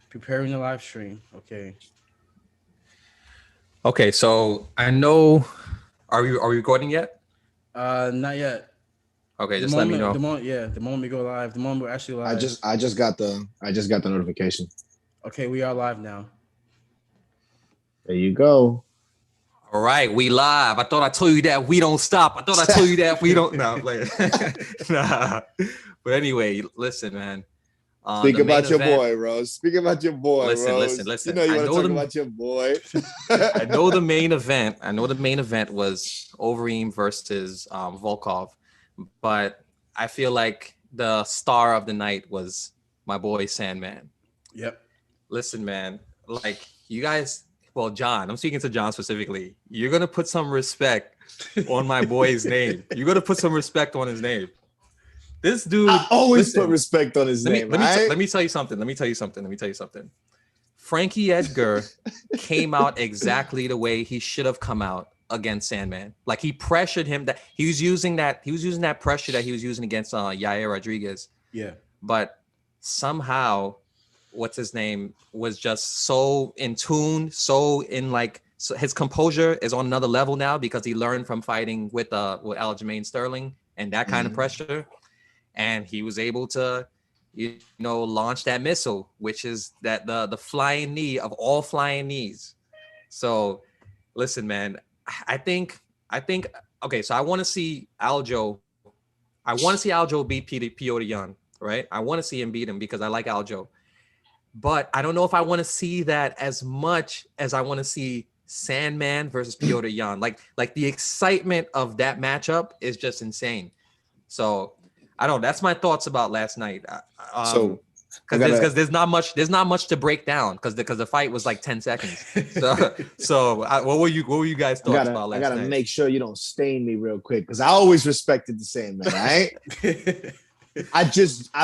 Preparing the live stream. Okay. Okay, so I know. Are we recording yet? Not yet. Okay, just let me know. The moment we go live, the moment we're actually I live. just I just got the notification. Okay, we are live now. There you go. All right, we live. I thought I told you that we don't stop. I thought I told you that we don't. No, like, nah. But anyway, listen, man. Speak the about main your event- boy, Rose. Speak about your boy, Listen, Rose. listen. You know you I want to know talk the- about your boy. I know the main event. I know the main event was Overeem versus Volkov, but I feel like the star of the night was my boy Sandman. Yep. Listen, man, like you guys, well, John, I'm speaking to John specifically. You're gonna put some respect on my boy's name. You're gonna put some respect on his name. This dude I always listen, put respect on his name. let me tell you something. Frankie Edgar came out exactly the way he should have come out against Sandman. Like he pressured him, that he was using that pressure that he was using against Yair Rodriguez. Yeah. But somehow, what's his name was just so in tune, so his composure is on another level now because he learned from fighting with Aljamain Sterling and that kind of pressure, and he was able to launch that missile, which is that the flying knee of all flying knees. So listen, man, I think okay, so I want to see Aljo beat Piotr Jan, right? I want to see him beat him because I like Aljo. But I don't know if I want to see that as much as I want to see Sandman versus Piotr Jan. Like the excitement of that matchup is just insane. So I don't know. That's my thoughts about last night. Because there's not much to break down because the fight was like 10 seconds. What were you guys thoughts about last night? I gotta make sure you don't stain me real quick because I always respected the Sandman, right? I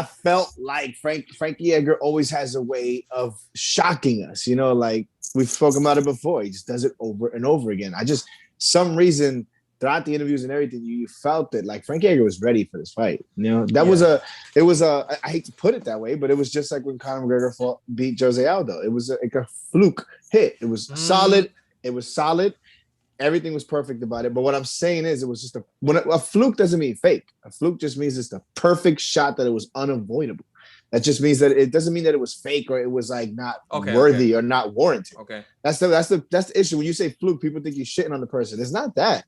felt like Frankie Edgar always has a way of shocking us. Like we've spoken about it before. He just does it over and over again. Some reason throughout the interviews and everything, you felt it. Like Frankie Edgar was ready for this fight. I hate to put it that way, but it was just like when Conor McGregor beat Jose Aldo. It was like a fluke hit. It was solid. It was solid. Everything was perfect about it. But what I'm saying is, it was just a fluke doesn't mean fake. A fluke just means it's the perfect shot that it was unavoidable. That just means that it doesn't mean that it was fake or it was like not worthy or not warranted. Okay. That's the issue. When you say fluke, people think you're shitting on the person. It's not that.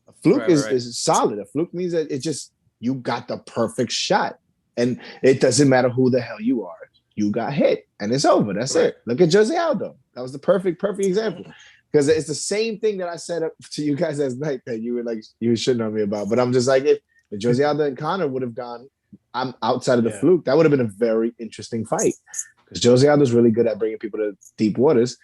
A fluke is solid. A fluke means that it just, you got the perfect shot. And it doesn't matter who the hell you are. You got hit and it's over. That's it. Look at Jose Aldo. That was the perfect example. Because it's the same thing that I said up to you guys last night that you were shitting on me about. But I'm just like, if Jose Aldo and Conor would have gone, I'm outside of the fluke, that would have been a very interesting fight. Because Jose Aldo's really good at bringing people to deep waters.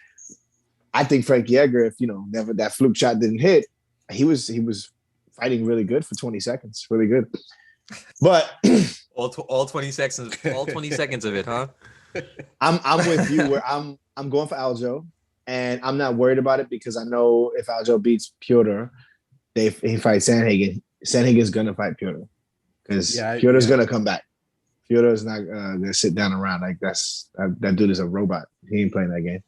I think Frankie Edgar, if never that fluke shot didn't hit, he was fighting really good for 20 seconds, really good. But all 20 seconds, all 20 seconds of it, huh? I'm with you where I'm going for Aljo, and I'm not worried about it because I know if Aljo beats Piotr, he fights Sandhagen. Sandhagen's gonna fight Piotr because Piotr's gonna come back. Piotr is not gonna sit down around like that dude is a robot. He ain't playing that game.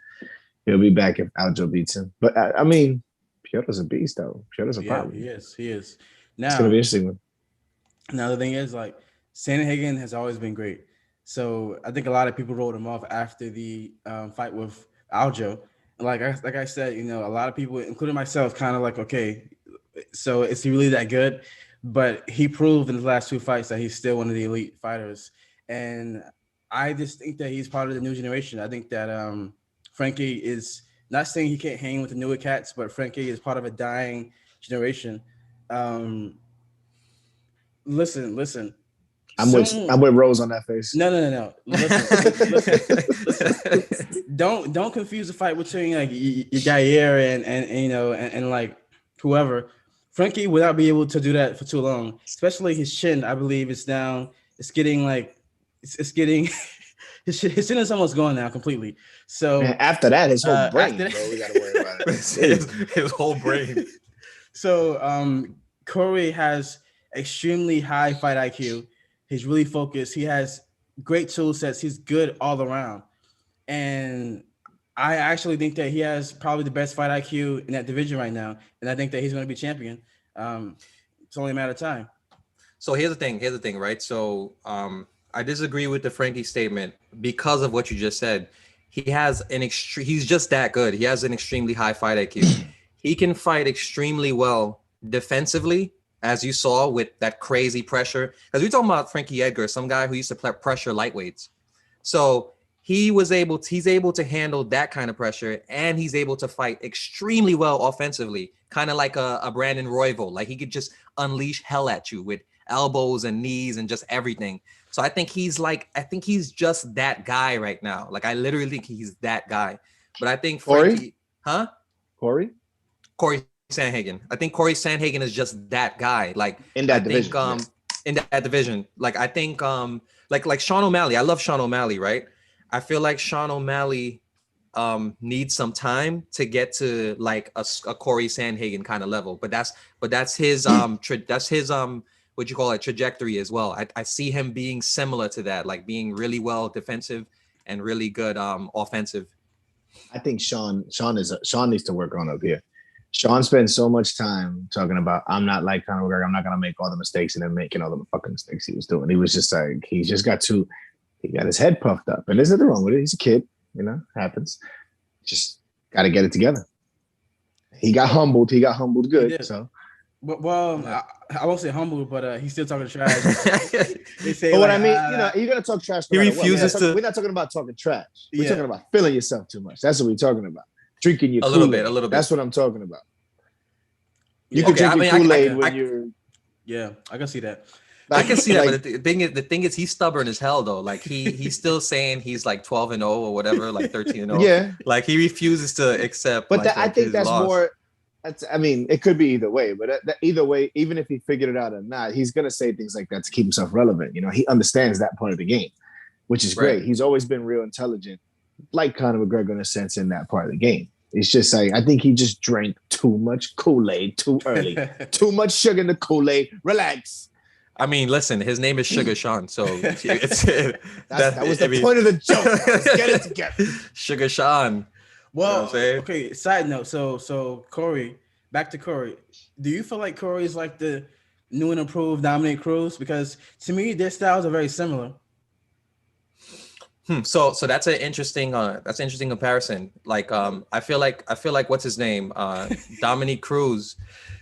He'll be back if Aljo beats him. But I mean, Piotr's a beast though. Piotr's a problem. He is. Now it's gonna be interesting one. Now the thing is, like, Sandhagen has always been great. So I think a lot of people wrote him off after the fight with Aljo. Like I said, a lot of people, including myself, kind of like, okay, so is he really that good? But he proved in the last two fights that he's still one of the elite fighters. And I just think that he's part of the new generation. I think that Frankie is not saying he can't hang with the newer cats, but Frankie is part of a dying generation. Listen. I'm with Rose on that face. No. Listen. Don't confuse the fight between like Yair and like whoever. Frankie would not be able to do that for too long, especially his chin. I believe it's down. It's getting his chin is almost gone now completely. So after that, his whole brain, bro, we gotta worry about it. his whole brain. So Corey has extremely high fight IQ. He's really focused. He has great tool sets. He's good all around. and I actually think that he has probably the best fight IQ in that division right now, and I think that he's going to be champion. It's only a matter of time. So here's the thing. Here's the thing, right? So I disagree with the Frankie statement because of what you just said. He has an extreme. He's just that good. He has an extremely high fight IQ. He can fight extremely well defensively, as you saw with that crazy pressure. Because we're talking about Frankie Edgar, some guy who used to pressure lightweights. So he's able to handle that kind of pressure, and he's able to fight extremely well offensively, kind of like a Brandon Royval. Like he could just unleash hell at you with elbows and knees and just everything. So I think he's just that guy right now. Like I literally think he's that guy. But I think Frankie, Corey Sandhagen. I think Corey Sandhagen is just that guy. Like in that division. In that division. Like I think like Sean O'Malley. I love Sean O'Malley, right? I feel like Sean O'Malley needs some time to get to like a Corey Sandhagen kind of level. But that's his what you call it, trajectory as well. I see him being similar to that, like being really well defensive and really good offensive. I think Sean needs to work on up here. Sean spends so much time talking about, I'm not like Conor McGregor, I'm not gonna make all the mistakes, and then making all the fucking mistakes he was doing. He was just like, he got his head puffed up. And there's nothing wrong with it. He's a kid, happens. Just gotta get it together. He got humbled good. So well, I won't say humble, but he's still talking trash. They say, but what I mean, you're gonna talk trash. He refuses to. We're not talking about talking trash. We're talking about feeling yourself too much. That's what we're talking about. Drinking your Kool-Aid. A little bit. That's what I'm talking about. You can drink your Kool-Aid when you're. Yeah, I can see that. I can see that, but the thing is, he's stubborn as hell though. Like he's still saying he's like 12-0 or whatever, like 13-0. Yeah. Like he refuses to accept. But I think that's loss. More. I mean, it could be either way, but either way, even if he figured it out or not, he's going to say things like that to keep himself relevant. He understands that part of the game, which is great. Right. He's always been real intelligent, like Conor McGregor in a sense in that part of the game. It's just like, I think he just drank too much Kool-Aid too early, too much sugar in the Kool-Aid. Relax. I mean, listen, his name is Sugar Sean, so that was the point of the joke. Let's get it together. Sugar Sean. Well, okay. Side note. So Corey, back to Corey. Do you feel like Corey is like the new and improved Dominic Cruz? Because to me, their styles are very similar. So that's an interesting comparison. Like I feel like what's his name? Dominic Cruz,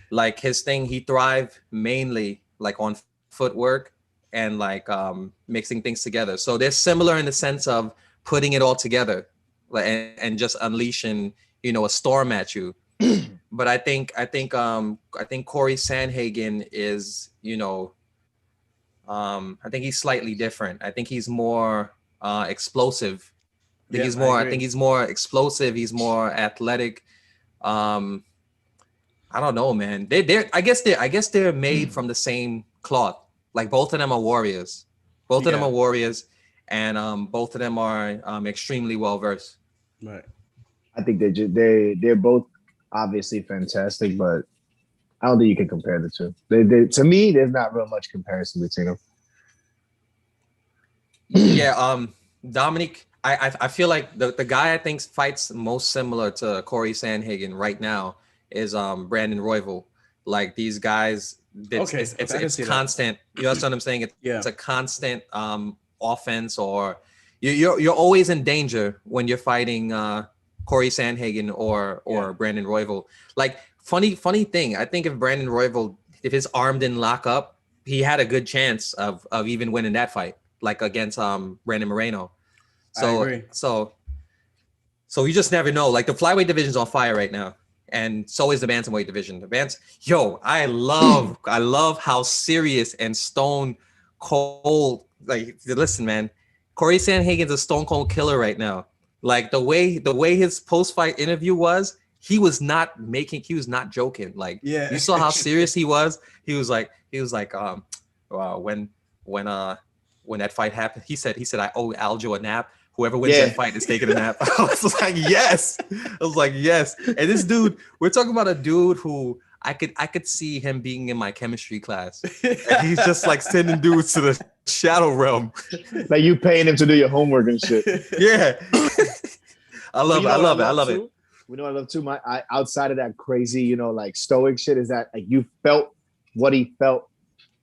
like his thing, he thrived mainly like on footwork and like mixing things together. So they're similar in the sense of putting it all together. And just unleashing, a storm at you. But I think Corey Sandhagen is, I think he's slightly different. I think he's more explosive. I think he's more explosive. He's more athletic. I don't know, man. I guess they're made from the same cloth. Like both of them are warriors. Both of them are warriors, and both of them are extremely well versed. Right. I think they're both obviously fantastic, but I don't think you can compare the two. They to me, there's not real much comparison between them. Yeah, Dominic, I feel like the guy I think fights most similar to Corey Sandhagen right now is Brandon Royval. Like these guys, it's constant. You know what I'm saying? It's a constant offense, or you're always in danger when you're fighting Corey Sandhagen or Brandon Royval. Like funny thing, I think if Brandon Royval, if his arm didn't lock up, he had a good chance of even winning that fight, like against Brandon Moreno. So I agree. So you just never know. Like the flyweight division's on fire right now, and so is the bantamweight division. I love how serious and stone cold. Like, listen, man, Corey Sandhagen's a stone cold killer right now. Like the way his post-fight interview was, he was not joking. Like, you saw how serious he was. He was like, when that fight happened, he said, I owe Aljo a nap. Whoever wins that fight is taking a nap. I was like, yes. And this dude, we're talking about a dude who I could see him being in my chemistry class. And he's just like sending dudes to the shadow realm. Like you paying him to do your homework and shit. Yeah. I love But it. I love it. I love too? it. We know I love too. Outside of that crazy, like stoic shit, is that like you felt what he felt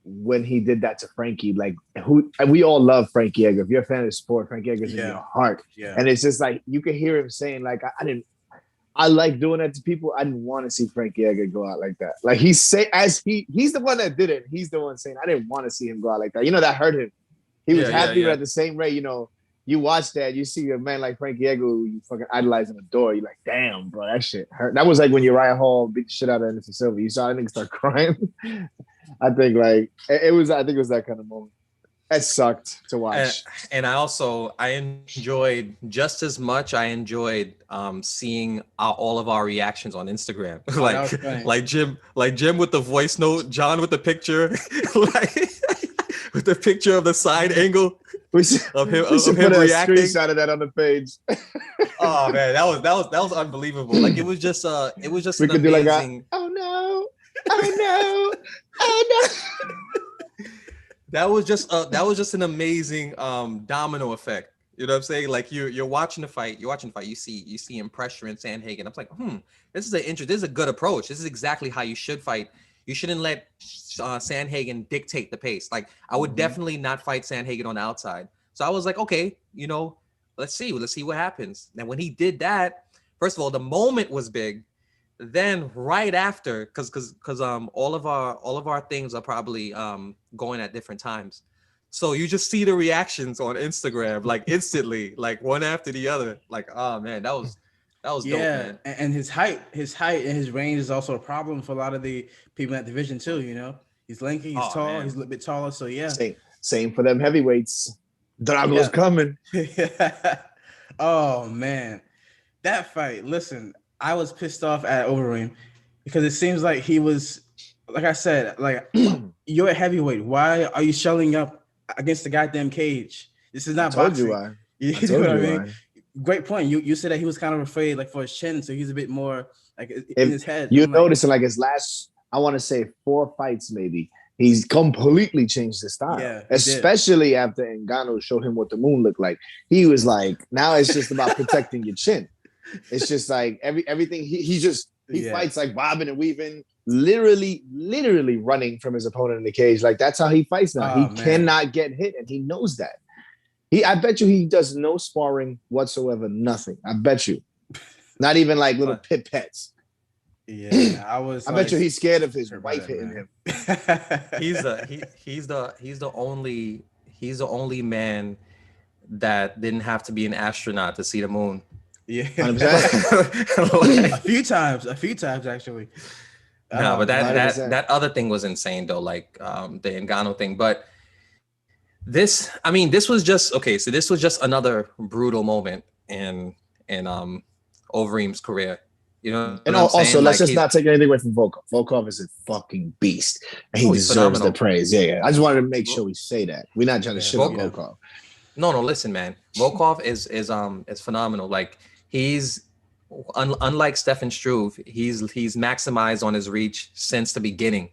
when he did that to Frankie. Like and we all love Frankie Edgar. If you're a fan of the sport, Frankie Edgar's in your heart. Yeah. And it's just like you can hear him saying, like, I like doing that to people. I didn't want to see Frankie Edgar go out like that. Like he's the one that did it. He's the one saying, I didn't want to see him go out like that. That hurt him. He was happy, but at the same rate, you watch that, you see a man like Frankie Edgar who you fucking idolize and adore. You're like, damn, bro, that shit hurt. That was like when Uriah Hall beat the shit out of Anderson Silva. You saw that nigga start crying. I think like it was that kind of moment. That sucked to watch. And I enjoyed just as much. I enjoyed seeing all of our reactions on Instagram. like Jim with the voice note, John with the picture, like with the picture of the side angle of him reacting. Screenshot of that on the page. Oh man, that was unbelievable. Like it was just we could amazing... do like oh no, oh no, oh no. That was just an amazing domino effect. You know what I'm saying? Like you're watching the fight, you see him pressuring Sandhagen. I'm like, this is a good approach. This is exactly how you should fight. You shouldn't let Sandhagen dictate the pace. Like I would definitely not fight Sandhagen on the outside. So I was like, okay, let's see what happens. And when he did that, first of all, the moment was big. Then right after, because all of our things are probably going at different times, so you just see the reactions on Instagram like instantly, like one after the other. Like, oh man, that was dope, man. And his height and his range is also a problem for a lot of the people in that division too. He's lanky, he's tall, man. He's a little bit taller. So yeah, same for them heavyweights. Drago's coming. Oh man, that fight. Listen. I was pissed off at Overeem because it seems like he was, like I said, like you're a heavyweight. Why are you shelling up against the goddamn cage? This is not boxing. You know what I mean? Great point. You said that he was kind of afraid, like for his chin, so he's a bit more like in his head. You notice in like his last, I want to say 4 fights, maybe he's completely changed his style. Yeah, especially after Ngannou showed him what the moon looked like. He was like, now it's just about protecting your chin. It's just like everything he fights like bobbing and weaving, literally running from his opponent in the cage. Like that's how he fights now. He cannot get hit, and he knows that. I bet you he does no sparring whatsoever, nothing. I bet you, not even like little pipettes. Yeah, I bet you he's scared of his wife hitting him. He's the only man that didn't have to be an astronaut to see the moon. Yeah, a few times actually. No, but that other thing was insane though, like the Ngannou thing. But this was just okay. So this was just another brutal moment in Overeem's career. And also let's just not take anything away from Volkov. Volkov is a fucking beast, and he deserves the praise. Yeah. I just wanted to make sure we say that we're not trying to shit on Volkov. No, listen, man. Volkov is phenomenal. Like he's unlike Stefan Struve, he's maximized on his reach since the beginning,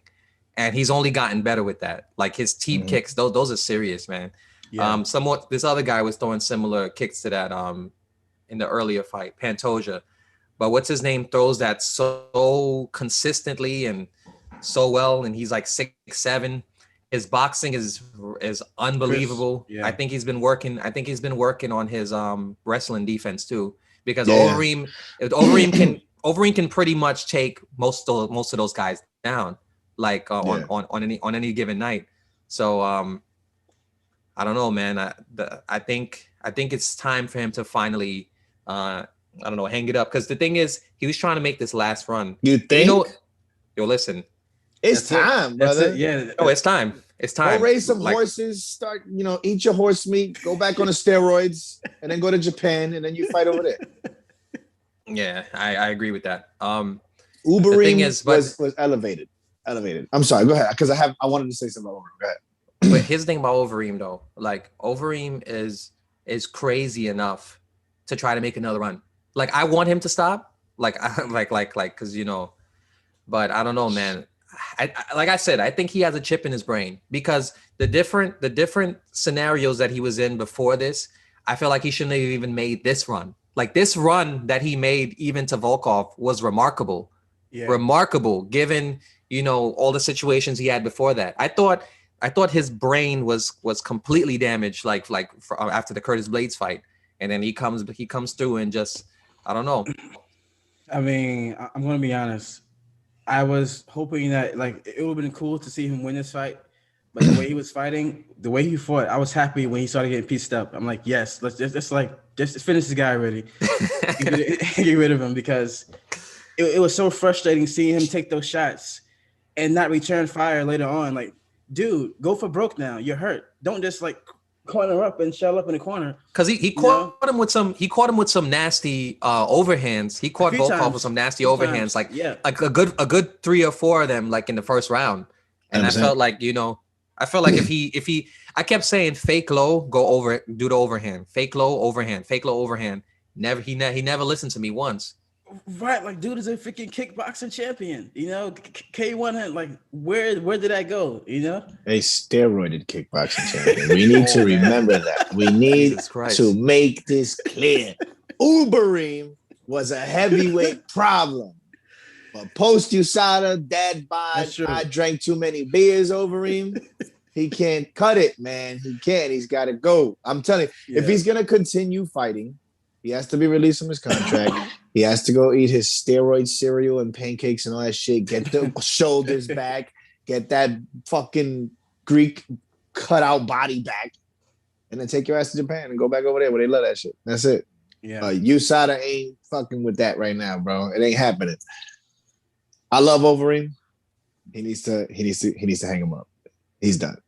and he's only gotten better with that. Like his teep kicks, those are serious, man. Yeah. Somewhat. This other guy was throwing similar kicks to that in the earlier fight, Pantoja. But what's his name throws that so consistently and so well, and he's like 6'7". His boxing is unbelievable. Yeah. I think he's been working on his wrestling defense too, because Overeem can pretty much take most of those guys down, like on any given night. So I don't know, man. I think it's time for him to finally hang it up, because the thing is, he was trying to make this last run. You think? Yo, listen. It's time, brother. Yeah. Oh, it's time. It's time. Go raise some horses. Start, eat your horse meat. Go back on the steroids, and then go to Japan, and then you fight over there. Yeah, I agree with that. Overeem was elevated. I'm sorry. Go ahead, because I wanted to say something about Overeem. Go ahead. But here's the thing about Overeem, though. Like Overeem is crazy enough to try to make another run. Like I want him to stop. Because But I don't know, man. Like I said, I think he has a chip in his brain because the different scenarios that he was in before this, I feel like he shouldn't have even made this run. Like this run that he made even to Volkov was remarkable. Yeah. Remarkable given, all the situations he had before that. I thought his brain was completely damaged after the Curtis Blades fight. And then he comes through and just, I don't know. I mean, I'm going to be honest. I was hoping that like it would have been cool to see him win this fight, but the way he was fighting, the way he fought, I was happy when he started getting pieced up. I'm like, yes, let's just finish this guy already, get rid of him, because it was so frustrating seeing him take those shots and not return fire later on. Like, dude, go for broke now. You're hurt. Don't just like corner up and shell up in the corner. Because he caught him with some nasty overhands. He caught Volkov with some nasty overhands, like a good 3 or 4 of them, like in the first round. And 100%. I felt like if he I kept saying fake low, go over, do the overhand, fake low overhand, fake low overhand. He never listened to me once. Right, like dude is a freaking kickboxing champion. K1, like where did that go? A steroided kickboxing champion. We need to remember that. We need to make this clear. Overeem was a heavyweight problem, but post USADA, dad bod, I drank too many beers. Overeem, he can't cut it, man. He can't. He's got to go. I'm telling you, if he's gonna continue fighting, he has to be released from his contract. He has to go eat his steroid cereal and pancakes and all that shit. Get the shoulders back. Get that fucking Greek cutout body back. And then take your ass to Japan and go back over there where they love that shit. That's it. Yeah. USADA ain't fucking with that right now, bro. It ain't happening. I love Overeem. He needs to hang him up. He's done.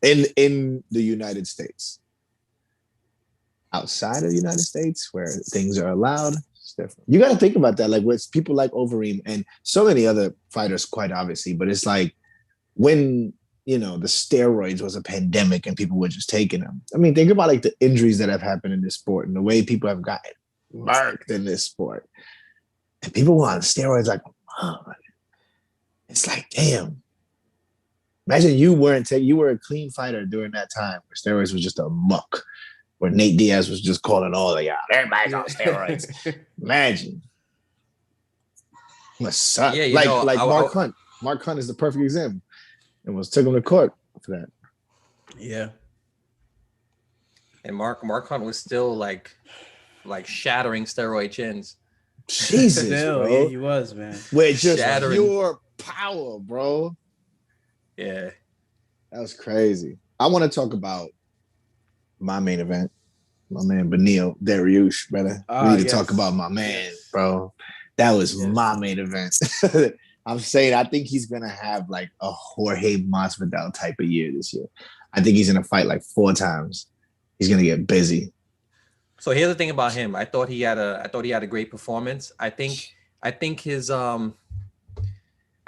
In the United States. Outside of the United States, where things are allowed, it's different. You got to think about that. Like with people like Overeem and so many other fighters, quite obviously. But it's like when the steroids was a pandemic and people were just taking them. I mean, think about like the injuries that have happened in this sport and the way people have gotten marked in this sport. And people were on steroids like, oh, it's like, damn. Imagine you were a clean fighter during that time where steroids was just a muck. Where Nate Diaz was just calling all of y'all. Everybody's on steroids. Imagine. Must suck. Yeah, like Mark Hunt. Mark Hunt is the perfect example. And took him to court for that. Yeah. And Mark Hunt was still like shattering steroid chins. Jesus, bro. Yeah, he was, man. With just pure power, bro. Yeah. That was crazy. I want to talk about my main event, my man Beneil Dariush, brother. We need to talk about my man, bro. That was my main event. I'm saying I think he's gonna have like a Jorge Masvidal type of year this year. I think he's gonna fight like 4 times. He's gonna get busy. So here's the thing about him. I thought he had a great performance. I think his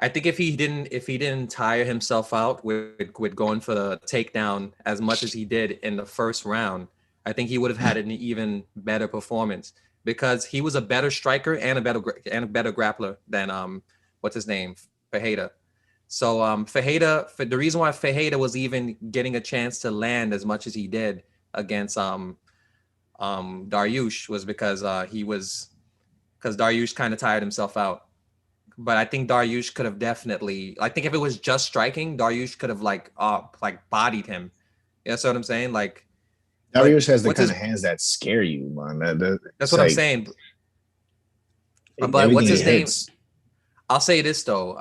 I think if he didn't tire himself out with going for the takedown as much as he did in the first round, I think he would have had an even better performance because he was a better striker and a better grappler than what's his name, Fajeda. So Fajeda, the reason why Fajeda was even getting a chance to land as much as he did against Dariush was because Dariush kind of tired himself out. But I think Dariush could have definitely, I think if it was just striking, Dariush could have like bodied him. You know what I'm saying? Like Dariush has the kind of hands that scare you, man. That's what I'm saying. But what's his name? I'll say this though.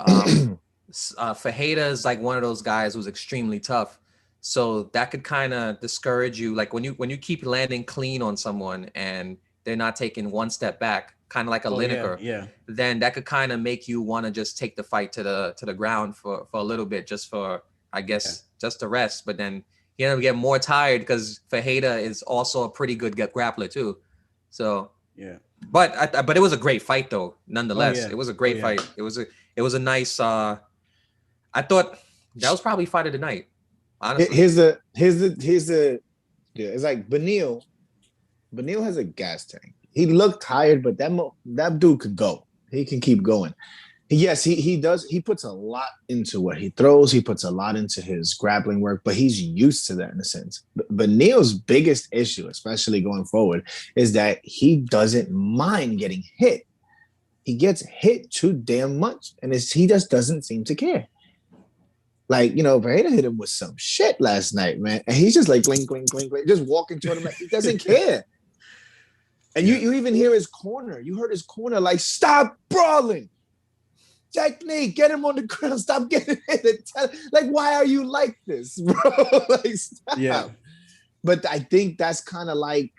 Fajeda is like one of those guys who's extremely tough. So that could kind of discourage you. Like when you keep landing clean on someone and they're not taking one step back, kind of like a Lineker, then that could kind of make you want to just take the fight to the ground for a little bit, just for, I guess, just to rest. But then you end up getting more tired because Fajeda is also a pretty good grappler too. So but it was a great fight though. Nonetheless, it was a great fight. It was a nice. I thought that was probably fight of the night. Honestly, here's the it's like Beneil has a gas tank. He looked tired, but that dude could go. He can keep going. Yes, he does. He puts a lot into what he throws. He puts a lot into his grappling work, but he's used to that in a sense. But Neil's biggest issue, especially going forward, is that he doesn't mind getting hit. He gets hit too damn much, and he just doesn't seem to care. Like, Veda hit him with some shit last night, man. And he's just like, clink, clink, clink, clink, just walking toward him. Like, he doesn't care. And you even hear his corner. You heard his corner like, stop brawling. Technique, get him on the ground. Stop getting hit. Like, why are you like this, bro? Like, stop. Yeah. But I think that's kind of like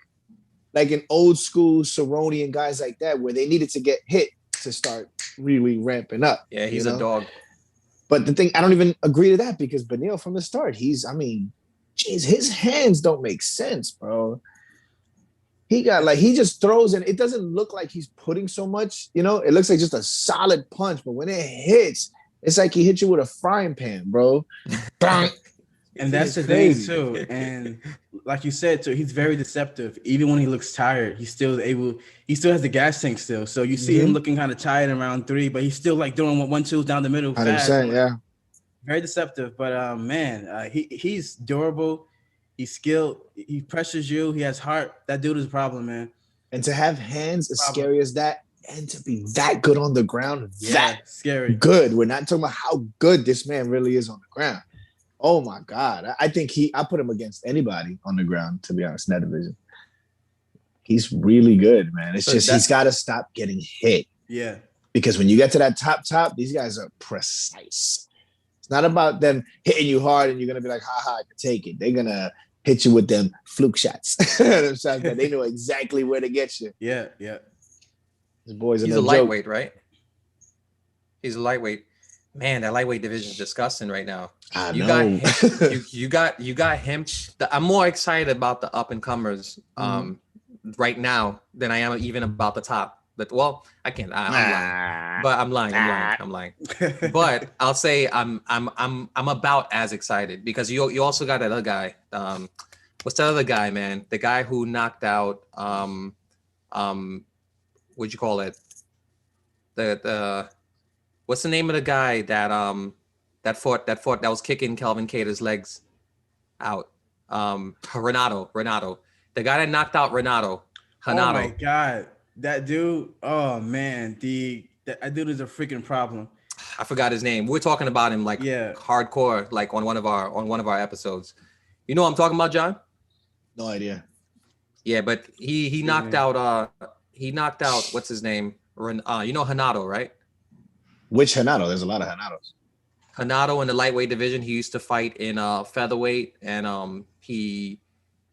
an old school Cerrone and guys like that, where they needed to get hit to start really ramping up. Yeah, he's a dog. But the thing, I don't even agree to that because Beneil from the start, his hands don't make sense, bro. He just throws and it doesn't look like he's putting so much, it looks like just a solid punch, but when it hits, it's like he hit you with a frying pan, bro. And that's the thing too. And like you said too, he's very deceptive. Even when he looks tired, he still has the gas tank still. So you see him looking kind of tired in round 3, but he's still like doing 1-2s down the middle. 100%, yeah. Very deceptive. But he's durable. He's skilled. He pressures you. He has heart. That dude is a problem, man. And to have hands as scary as that, and to be that good on the ground, scary. Good. We're not talking about how good this man really is on the ground. Oh my God. I think I put him against anybody on the ground, to be honest, in that division. He's really good, man. It's just he's got to stop getting hit. Yeah. Because when you get to that top, these guys are precise. It's not about them hitting you hard and you're going to be like, ha, I can take it. They're going to hit you with them fluke shots. Them shots that they know exactly where to get you. Yeah. This boy's He's a lightweight, right? He's a lightweight. Man, that lightweight division is disgusting right now. I you know. got you got him. I'm more excited about the up and comers right now than I am even about the top. But I can't. I'm lying. But I'm lying. But I'll say I'm about as excited because you also got that other guy. What's that other guy, man? The guy who knocked out what'd you call it? The what's the name of the guy that was kicking Kelvin Cater's legs out? Renato. The guy that knocked out Renato. Hanato. Oh my God. That dude, oh man, that dude is a freaking problem. I forgot his name. We're talking about him hardcore, like on one of our episodes. You know what I'm talking about, John? No idea. Yeah, but he knocked out what's his name? You know Hanato, right? Which Hanato? There's a lot of Hanatos. Hanato in the lightweight division. He used to fight in featherweight, and he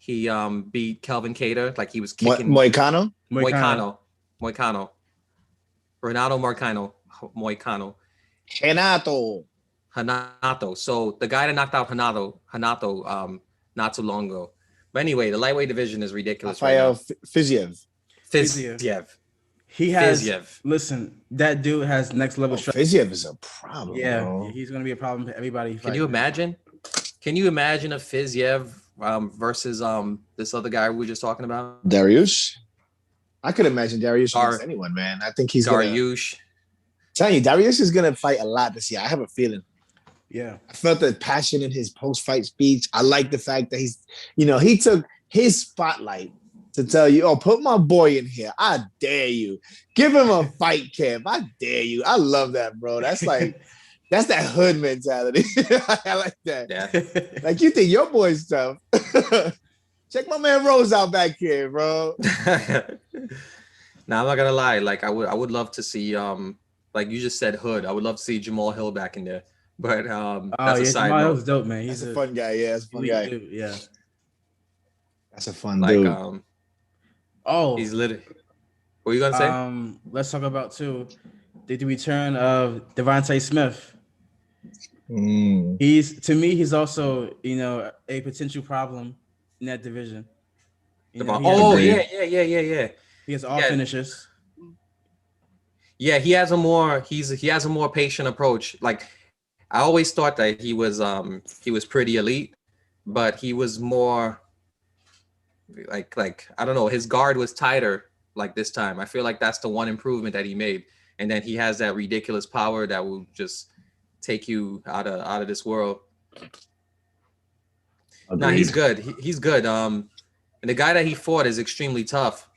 beat Kelvin Cater. Like he was kicking Moicano. Renato Moicano. Hanato. So the guy that knocked out Hanato not too long ago. But anyway, the lightweight division is ridiculous. Rafael Fiziev. He has. Listen, that dude has next level. Fiziev is a problem. Yeah, bro. He's gonna be a problem to everybody. Can you imagine? Can you imagine a Fiziev versus this other guy we were just talking about? Dariush. I could imagine Dariush against anyone, man. I think he's Dariush. Telling you, Dariush is gonna fight a lot this year. I have a feeling. Yeah, I felt the passion in his post-fight speech. I like the fact that he took his spotlight to tell you, put my boy in here. I dare you. Give him a fight camp. I dare you. I love that, bro. That's like, that's that hood mentality. I like that. Yeah. Like, you think your boy's tough. Check my man Rose out back here, bro. Now, I'm not gonna lie. Like, I would love to see, like you just said, hood. I would love to see Jamal Hill back in there. But that's a side Jamal note. Hill's dope, man. He's a fun guy. Yeah, that's a fun guy. Dude. Yeah. That's a fun dude. He's literally. What are you gonna say? Let's talk about too the return of Devontae Smith. He's also a potential problem in that division. Yeah. He has all finishes. Yeah, he has a more patient approach. Like I always thought that he was pretty elite, but he was more like I don't know, his guard was tighter like this time. I feel like that's the one improvement that he made. and then he has that ridiculous power that will just take you out of this world. No, he's good. He's good. And the guy that he fought is extremely tough.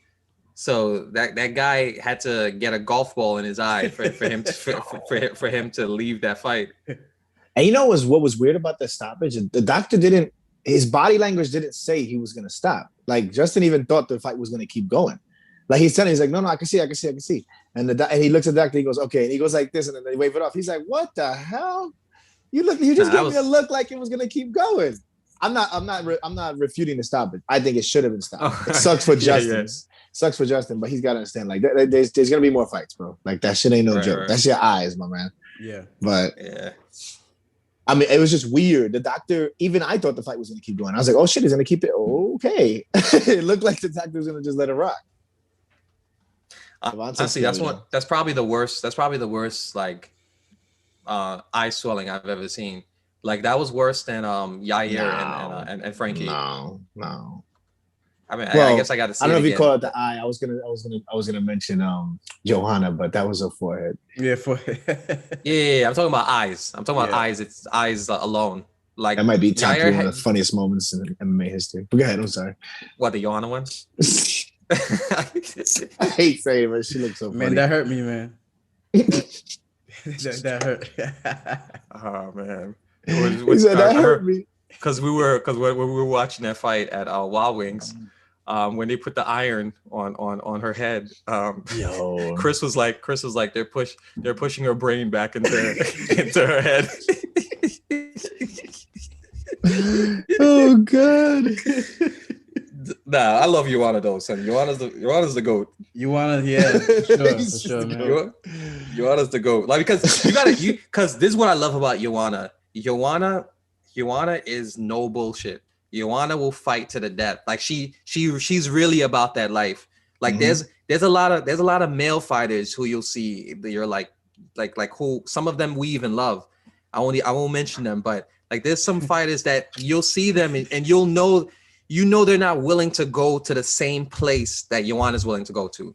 So that guy had to get a golf ball in his eye for him for him to leave that fight. And you know what was weird about the stoppage? The doctor didn't. His body language didn't say he was gonna stop. Like Justin even thought the fight was gonna keep going. Like he's telling, he's like, no, I can see. And he looks at the doctor. He goes, okay, and he goes like this, and then they wave it off. He's like, what the hell? You just gave me a look like it was gonna keep going. I'm not refuting the stoppage. I think it should have been stopped. Oh, it sucks for Justin. Sucks for Justin, but he's got to understand. Like, there's gonna be more fights, bro. Like that shit ain't no joke. Right. That's your eyes, my man. Yeah. But yeah. I mean, it was just weird. The doctor, even I thought the fight was going to keep going. I was like, oh shit, he's going to keep it. Okay. It looked like the doctor was going to just let it rock. Honestly, that's probably the worst. That's probably the worst, like, eye swelling I've ever seen. Like, that was worse than Yair and Frankie. No. I mean, well, I guess I got to see. I don't know if you call it the eye. I was gonna mention Johanna, but that was her forehead. Yeah, forehead. yeah. I'm talking about eyes. I'm talking about eyes. It's eyes alone. Like that might be top one of the funniest moments in MMA history. But go ahead. I'm sorry. What, the Johanna one? I hate saying it, but she looks so funny. Man, that hurt me, man. that hurt. Oh man. He said that hurt me. Because when we were watching that fight at Wild Wings, when they put the iron on her head, Chris was like they're pushing her brain back into her head. Oh god. Nah, I love Joanna though, son. Joanna's the GOAT. Joanna, yeah, for sure, man. Joanna's the GOAT. Like because because this is what I love about Joanna. Joanna is no bullshit. Joanna will fight to the death. Like she's really about that life. Like there's a lot of male fighters who you'll see. You're like who some of them we even love. I won't mention them, but like there's some fighters that you'll see them and you'll know they're not willing to go to the same place that Joanna's willing to go to.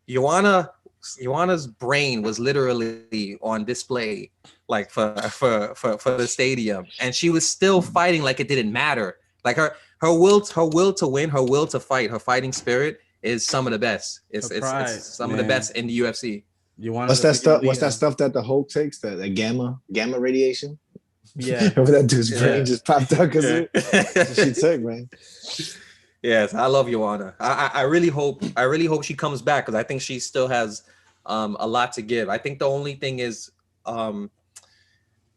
Joanna's brain was literally on display, like for the stadium, and she was still fighting like it didn't matter. Like her will to win, her will to fight, her fighting spirit is some of the best. It's some of the best in the UFC. What's that stuff? What's that stuff that the Hulk takes? The gamma radiation. Yeah, over that dude's brain just popped out because she took, man. Yes, I love Joanna. I really hope she comes back because I think she still has a lot to give. I think the only thing is I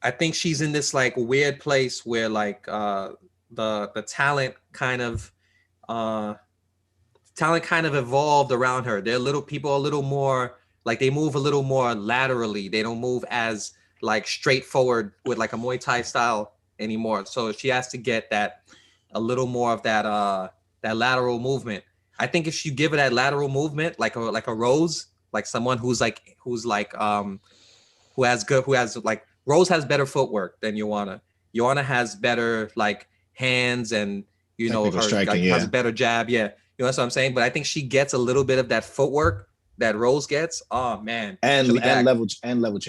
think she's in this like weird place where like the talent kind of evolved around her. They're people a little more like they move a little more laterally. They don't move as like straightforward with like a Muay Thai style anymore. So she has to get a little more of that lateral movement. I think if you give her that lateral movement, like a Rose, like someone who has Rose has better footwork than Joanna. Joanna has better like hands and has a better jab. Yeah, that's what I'm saying. But I think she gets a little bit of that footwork that Rose gets. Oh man, and level changes. And level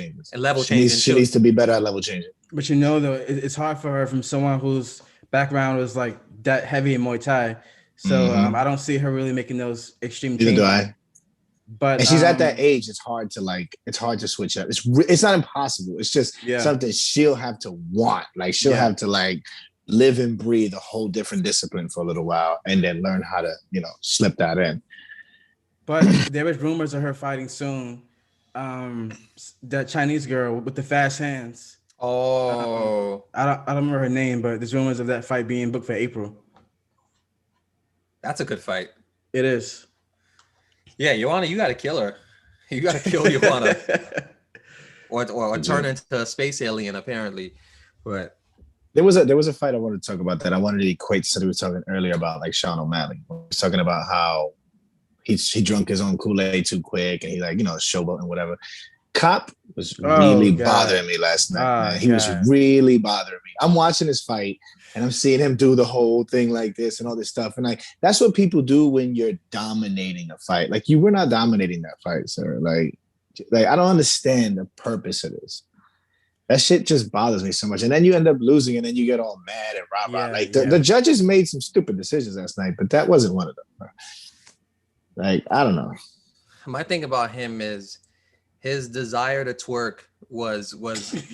changes. She needs to be better at level changing. But though, it's hard for her from someone whose background was like that heavy in Muay Thai. So I don't see her really making those extreme changes. Neither do I. But and she's at that age. It's hard to switch up. It's not impossible. It's just something she'll have to want. Like she'll have to like live and breathe a whole different discipline for a little while, and then learn how to slip that in. But there was rumors of her fighting soon. That Chinese girl with the fast hands. Oh, I don't remember her name, but there's rumors of that fight being booked for April. That's a good fight. It is. Yeah, Joanna, you got to kill her. You got to kill Joanna, or turn into a space alien. Apparently, but there was a fight I wanted to talk about that I wanted to equate to. We were talking earlier about like Sean O'Malley. We were talking about how he drunk his own Kool-Aid too quick, and he showboat and whatever. Cop was really bothering me last night. He was really bothering me. I'm watching this fight and I'm seeing him do the whole thing like this and all this stuff. And like, that's what people do when you're dominating a fight. Like you were not dominating that fight, sir. Like Like, I don't understand the purpose of this. That shit just bothers me so much. And then you end up losing, and then you get all mad and rah. Like the judges made some stupid decisions last night, but that wasn't one of them. Bro. Like, I don't know. My thing about him is his desire to twerk was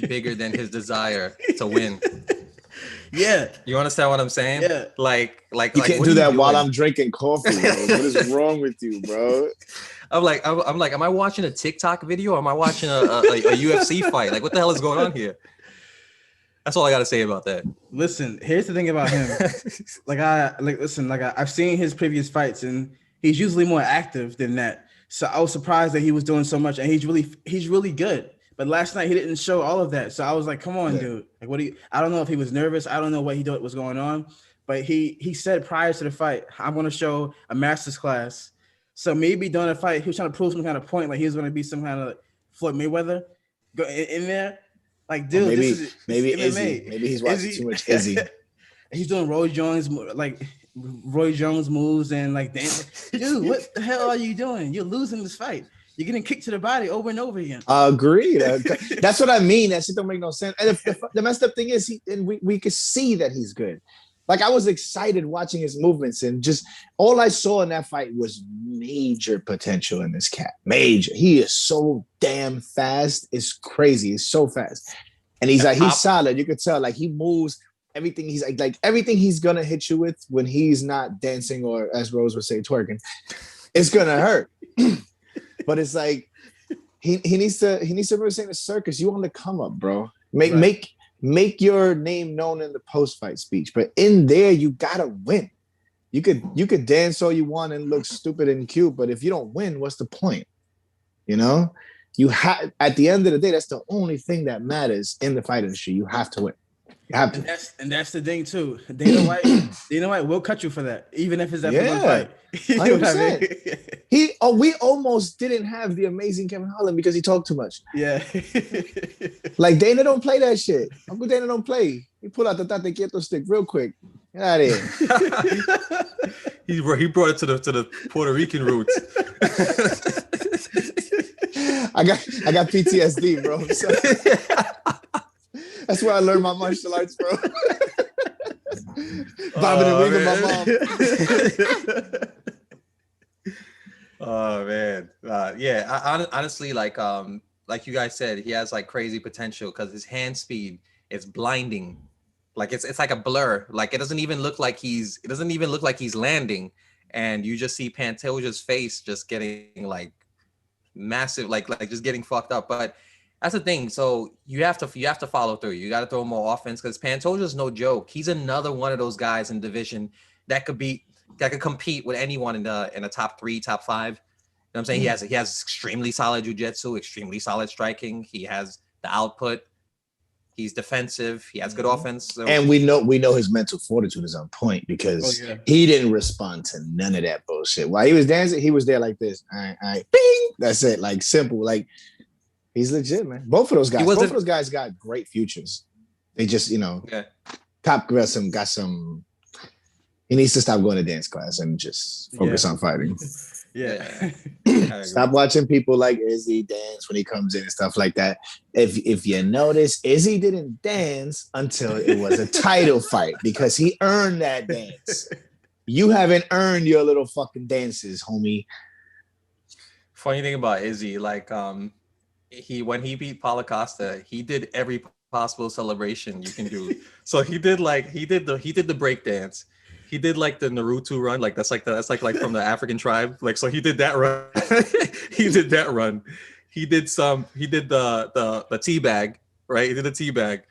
bigger than his desire to win. Yeah. You understand what I'm saying? Yeah. Like you can't do that while I'm drinking coffee, bro. What is wrong with you, bro? I'm like, am I watching a TikTok video or am I watching a UFC fight? Like, what the hell is going on here? That's all I got to say about that. Listen, here's the thing about him. I've seen his previous fights, and he's usually more active than that. So I was surprised that he was doing so much, and he's really good. But last night he didn't show all of that. So I was like, come on, dude. Like, what do you? I don't know if he was nervous. I don't know what he thought was going on. But he said prior to the fight, I'm going to show a master's class. So maybe during the fight, he was trying to prove some kind of point, like he was going to be some kind of like Floyd Mayweather in there. Like, dude, maybe Izzy. Maybe he's watching too much Izzy. He's doing Roy Jones moves and like, dude, what the hell are you doing? You're losing this fight. You're getting kicked to the body over and over again. Agreed. That's what I mean. That shit don't make no sense. And the messed up thing is, we could see that he's good. Like, I was excited watching his movements, and just all I saw in that fight was major potential in this cat. Major. He is so damn fast. It's crazy. It's so fast. And he's solid. You could tell, like, he moves everything. He's like everything he's gonna hit you with when he's not dancing, or as Rose would say, twerking, it's gonna hurt. But it's like he needs to really say in the circus, you on the come up, bro. Make your name known in the post-fight speech, but in there you gotta win. You could dance all you want and look stupid and cute, but if you don't win, what's the point? You know, at the end of the day, that's the only thing that matters in the fight industry. You have to win. You have to. And that's the thing too. Dana White will cut you for that, even if it's that one fight. You know what I mean? We almost didn't have the amazing Kevin Holland because he talked too much. Yeah. Like, Dana don't play that shit. Uncle Dana don't play. He pulled out the Tate Quieto stick real quick. Get out of here. He brought it to the Puerto Rican roots. I got PTSD, bro. So, that's where I learned my martial arts, bro. Bobbing and weaving my mom. Oh man, yeah. Honestly, like you guys said, he has like crazy potential because his hand speed is blinding. Like it's like a blur. Like it doesn't even look like he's landing, and you just see Pantoja's face just getting like massive, like just getting fucked up. But that's the thing. So you have to follow through. You got to throw more offense because Pantoja's no joke. He's another one of those guys in division that could compete with anyone in the top 3, top 5. You know what I'm saying? Mm-hmm. He has extremely solid jiu-jitsu, extremely solid striking. He has the output. He's defensive. He has good offense. So. And we know his mental fortitude is on point because he didn't respond to none of that bullshit. While he was dancing, he was there like this. All right, bing. That's it. Like simple. Like, he's legit, man. Both of those guys got great futures. They just, Top got some. He needs to stop going to dance class and just focus on fighting. Yeah. Stop watching people like Izzy dance when he comes in and stuff like that. If you notice, Izzy didn't dance until it was a title fight because he earned that dance. You haven't earned your little fucking dances, homie. Funny thing about Izzy, like when he beat Paulo Costa, he did every possible celebration you can do. So he did the break dance. He did like the Naruto run, like that's like from the African tribe. Like, so he did that run. He did that run. He did the tea bag, right? He did the tea bag.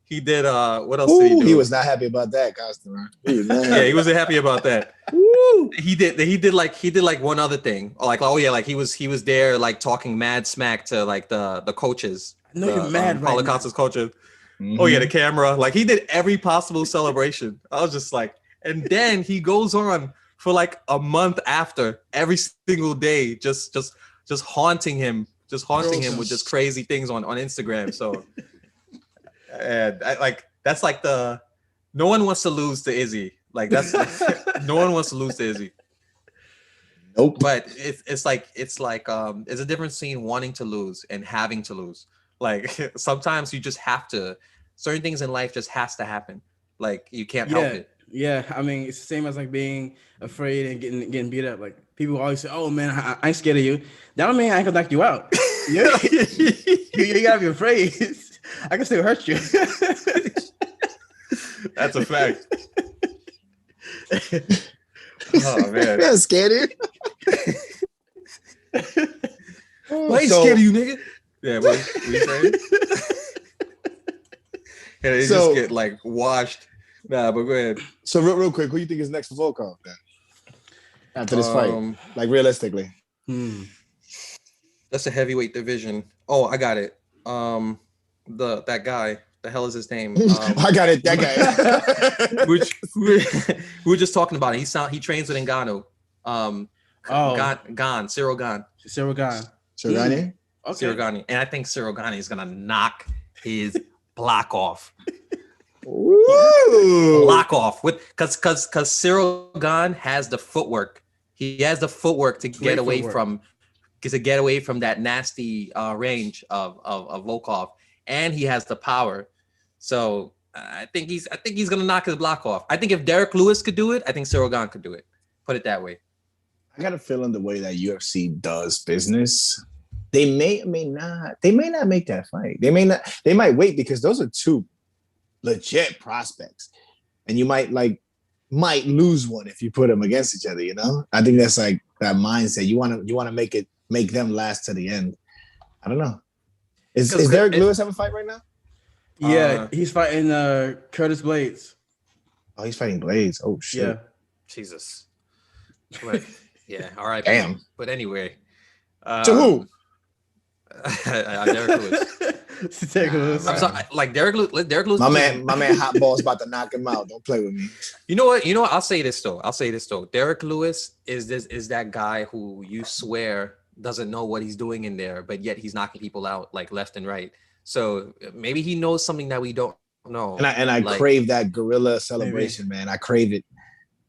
He did what else did he do? He was not happy about that customer. Yeah, he wasn't happy about that. Woo! He did like one other thing. Like, like he was there like talking mad smack to like the coaches. I know you're mad, Paulo Costa's coaches. Mm-hmm. Oh yeah, the camera. Like he did every possible celebration. I was just like, and then he goes on for like a month after every single day, just haunting him with just crazy things on Instagram. So, and that's like no one wants to lose to Izzy. Like that's no one wants to lose to Izzy. Nope. But it's like it's a difference between wanting to lose and having to lose. Like sometimes you just have to. Certain things in life just has to happen. Like you can't help it. Yeah, I mean, it's the same as like being afraid and getting beat up. Like people always say, "Oh man, I ain't scared of you." That don't mean I can knock you out. you gotta be afraid. I can still hurt you. That's a fact. Oh man, I'm scared of you. Why ain't scared of you, nigga? Yeah, what you saying? And they just get like washed. Nah, but go ahead. So real quick, who you think is next for Volkov then? After this fight, like realistically. That's a heavyweight division. Oh, I got it. That guy. The hell is his name? I got it. That guy. which we were just talking about it. He trains with Ngannou. Cyril Gane. Cyril Gane. Okay. Cyril Gane. And I think Cyril Gane is gonna knock his block off. Ooh. Block off with because Cyril Gane has the footwork. He has the footwork to get away from that nasty range of Volkov, and he has the power. So I think he's gonna knock his block off. I think if Derek Lewis could do it, I think Cyril Gane could do it. Put it that way. I got a feeling the way that UFC does business, they may or may not. They may not make that fight. They might wait because those are two legit prospects, and you might lose one if you put them against each other. You know, I think that's like that mindset. You want to make them last to the end. I don't know. Is Derek Lewis have a fight right now? Yeah, he's fighting Curtis Blades. Oh, he's fighting Blades. Oh shit. Yeah. Jesus. But, yeah. All right. Damn. But anyway. To who? Derek Lewis. Derek Lewis. I'm sorry. Like Derek Lewis. My man, Hot Ball's about to knock him out. Don't play with me. You know what? I'll say this though. Derek Lewis is that guy who you swear doesn't know what he's doing in there, but yet he's knocking people out like left and right. So maybe he knows something that we don't know. And I crave that gorilla celebration, man. I crave it.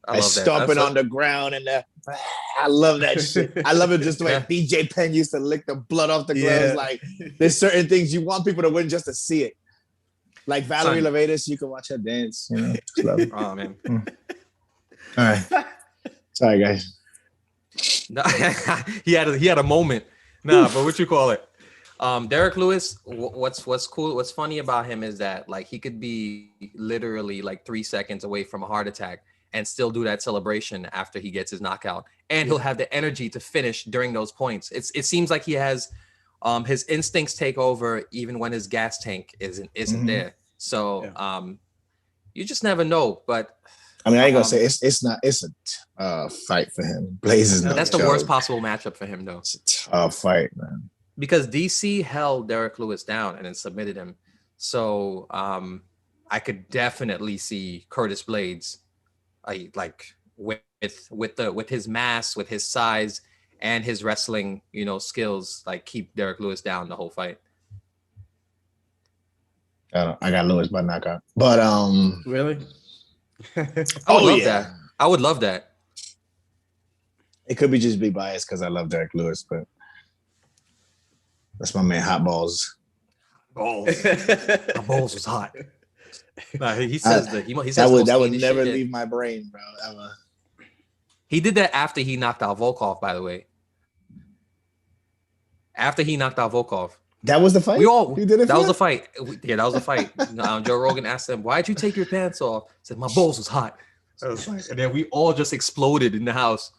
I love that. Stomping on the ground and I love that shit. I love it just the way BJ Penn used to lick the blood off the gloves. Like there's certain things you want people to win just to see it. Like Valerie Levatus, you can watch her dance. You know, oh man. All right. Sorry, guys. No, he had a moment. Nah, but what you call it? Derek Lewis, what's cool, what's funny about him is that like he could be literally like 3 seconds away from a heart attack and still do that celebration after he gets his knockout, and he'll have the energy to finish during those points. It seems like he has his instincts take over even when his gas tank isn't there. So you just never know. But I mean, I ain't gonna say it's a fight for him. Blaze is that's the worst possible matchup for him though. It's a tough fight, man. Because DC held Derek Lewis down and then submitted him. So I could definitely see Curtis Blades with his mass, with his size and his wrestling, skills, like keep Derek Lewis down the whole fight. I got Lewis by knockout. But really? I would love that. It could be just be biased because I love Derek Lewis, but that's my man Hot Balls. My balls was hot. Nah, he says he says that would never leave my brain, bro. Ever. He did that after he knocked out Volkov, by the way. After he knocked out Volkov. That was the fight? That was the fight. Yeah, that was the fight. Joe Rogan asked him, "Why'd you take your pants off?" He said, "My balls was hot." And then we all just exploded in the house.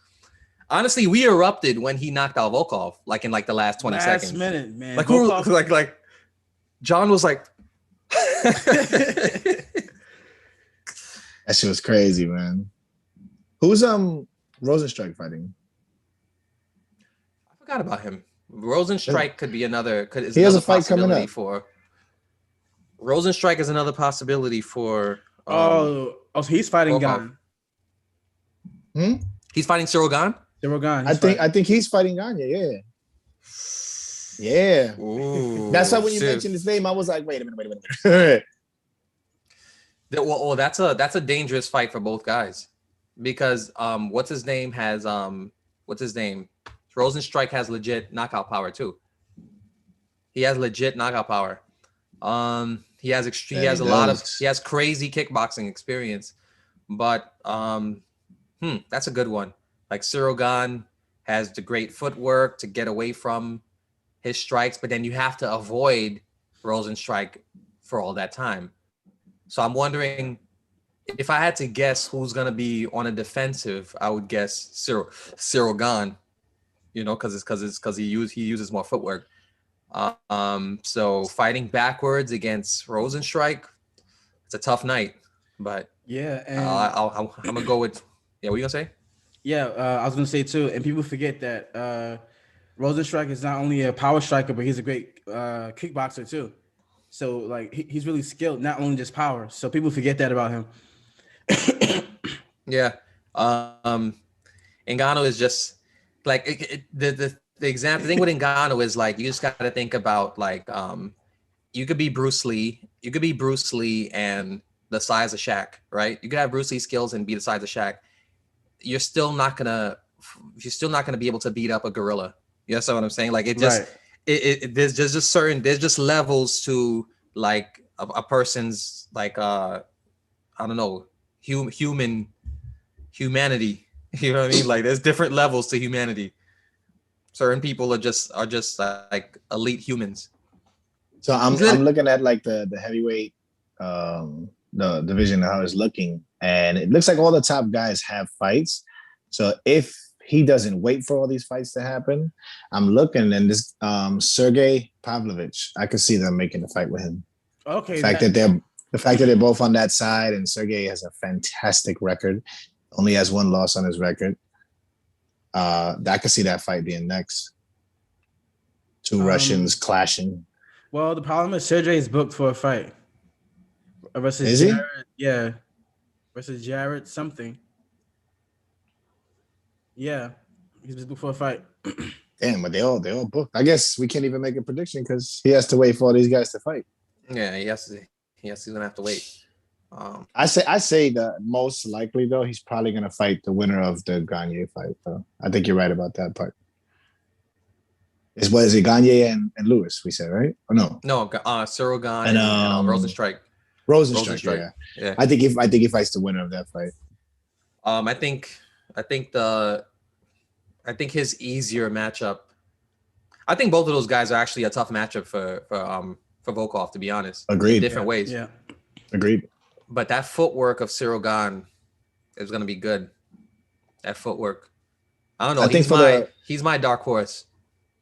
Honestly, we erupted when he knocked out Volkov, like in like the last 20 seconds. Last minute, man. Like Volkov, like John was like, that shit was crazy, man. Who's Rosenstrike fighting? I forgot about him. Rosenstrike could be another. He has a fight coming up. Rosenstrike is another possibility for. So he's fighting Gane. He's fighting Cyril Gane. Cyril Gane. I think he's fighting Gane. Yeah. Ooh, that's why when you mentioned his name, I was like, wait a minute. Well, that's a dangerous fight for both guys, because what's his name has what's his name? Rosenstrike has legit knockout power too. He has legit knockout power. He has he has crazy kickboxing experience, but that's a good one. Like Cyril Gane has the great footwork to get away from his strikes, but then you have to avoid Rosenstrike for all that time. So I'm wondering, if I had to guess who's gonna be on a defensive, I would guess Cyril Gane, because he uses more footwork. So fighting backwards against Rosenstrike, it's a tough night. But yeah, and I'm gonna go with What are you gonna say? Yeah, I was gonna say too, and people forget that Rosenstrike is not only a power striker, but he's a great kickboxer too. So like he's really skilled, not only just power. So people forget that about him. Yeah, Ngannou is just like the example. The thing with Ngannou is like you just got to think about like you could be Bruce Lee, and the size of Shaq, right? You could have Bruce Lee skills and be the size of Shaq. You're still not gonna be able to beat up a gorilla. You know what I'm saying? Like it just there's just levels to like a person's like I don't know, humanity. You know what I mean? Like there's different levels to humanity. Certain people are just like elite humans. So I'm looking at like the heavyweight the division, how it's looking, and it looks like all the top guys have fights. So if he doesn't wait for all these fights to happen, I'm looking, and this Sergey Pavlovich, I could see them making a fight with him. Okay. The fact that they're both on that side, and Sergey has a fantastic record, only has one loss on his record. I could see that fight being next. Two Russians clashing. Well, the problem is Sergey is booked for a fight. Versus is Jared, he? Yeah. Versus Jared something. Yeah. He's booked for a fight. Damn, but they all booked. I guess we can't even make a prediction because he has to wait for all these guys to fight. Yeah, he's gonna have to wait. I say the most likely though, he's probably gonna fight the winner of the Gagne fight. Though I think you're right about that part. Is it Gagne and Lewis? We said, right? Or no? No, Cyril Gane and Rosenstrike. Rosenstrike. Yeah. I think he fights the winner of that fight. I think his easier matchup. I think both of those guys are actually a tough matchup for Volkov, to be honest. Agreed. In different ways. Yeah. Agreed. But that footwork of Cyril Gane is going to be good. That footwork. I don't know. He's my dark horse.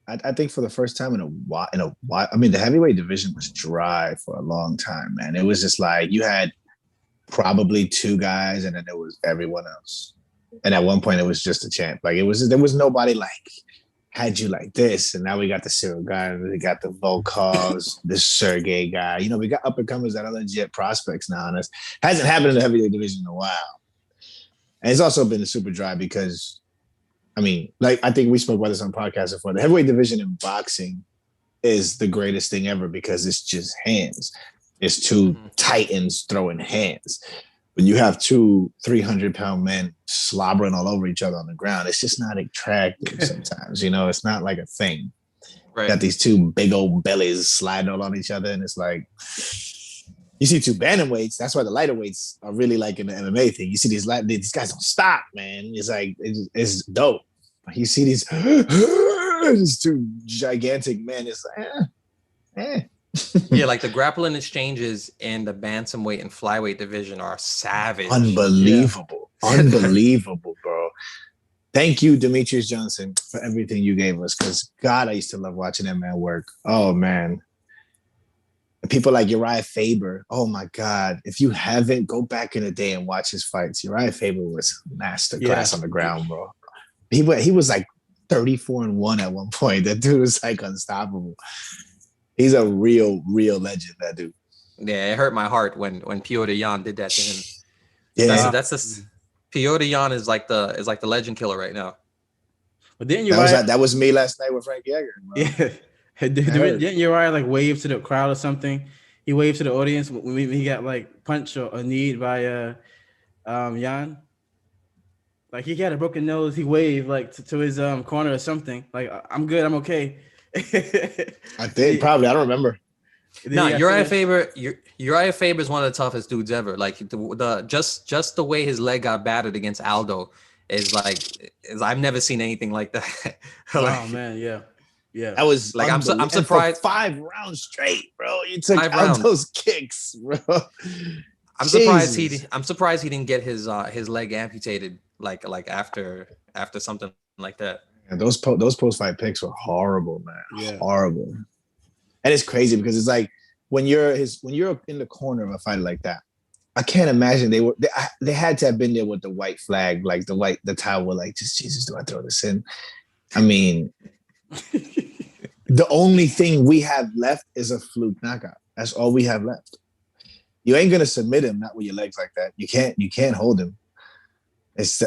I think for the first time in a while, I mean, the heavyweight division was dry for a long time, man. It was just like you had probably two guys, and then there was everyone else. And at one point, it was just a champ. Like there was nobody like had you like this. And now we got the Cyril guy, and we got the Volkovs, the Sergey guy. You know, we got up and comers that are legit prospects now, and it hasn't happened in the heavyweight division in a while. And it's also been super dry because, I mean, like I think we spoke about this on podcast before. The heavyweight division in boxing is the greatest thing ever because it's just hands. It's two titans throwing hands. When you have two 300-pound men slobbering all over each other on the ground, it's just not attractive sometimes. You know, it's not like a thing. Right. You got these two big old bellies sliding all on each other, and it's like you see two bantamweights. That's why the lighter weights are really like in the MMA thing. You see these guys don't stop, man. It's like it's dope. You see these two gigantic men. It's like, Yeah, like the grappling exchanges in the bantamweight and flyweight division are savage. Unbelievable. Yeah. Unbelievable, bro. Thank you, Demetrius Johnson, for everything you gave us. Because God, I used to love watching that man work. Oh man. And people like Uriah Faber. Oh my God. If you haven't, go back in the day and watch his fights. Uriah Faber was masterclass on the ground, bro. He was like 34-1 at one point. That dude was like unstoppable. He's a real legend, that dude. Yeah, it hurt my heart when Piotr Jan did that to him. Yeah, that's Piotr Jan is like the legend killer right now. But then that was me last night with Frankie Edgar. Bro. Yeah, didn't Uriah like wave to the crowd or something? He waved to the audience when he got like punched or kneed by Jan. Like he had a broken nose, he waved like to his corner or something. Like I'm good, I'm okay. I think probably. I don't remember. No, Uriah Faber. Uriah Faber is one of the toughest dudes ever. Like the just the way his leg got battered against Aldo is like I've never seen anything like that. Oh man, yeah. That was like I'm surprised. For 5 rounds straight, bro. You took 5 out rounds. those kicks, bro. I'm surprised he didn't get his leg amputated like after something like that. Yeah, those post fight picks were horrible, man. Yeah. Horrible. And it's crazy because it's like when you're in the corner of a fight like that, I can't imagine they had to have been there with the white flag, like the towel, like just Jesus, do I throw this in? I mean, the only thing we have left is a fluke knockout. That's all we have left. You ain't gonna submit him, not with your legs like that. You can't hold him.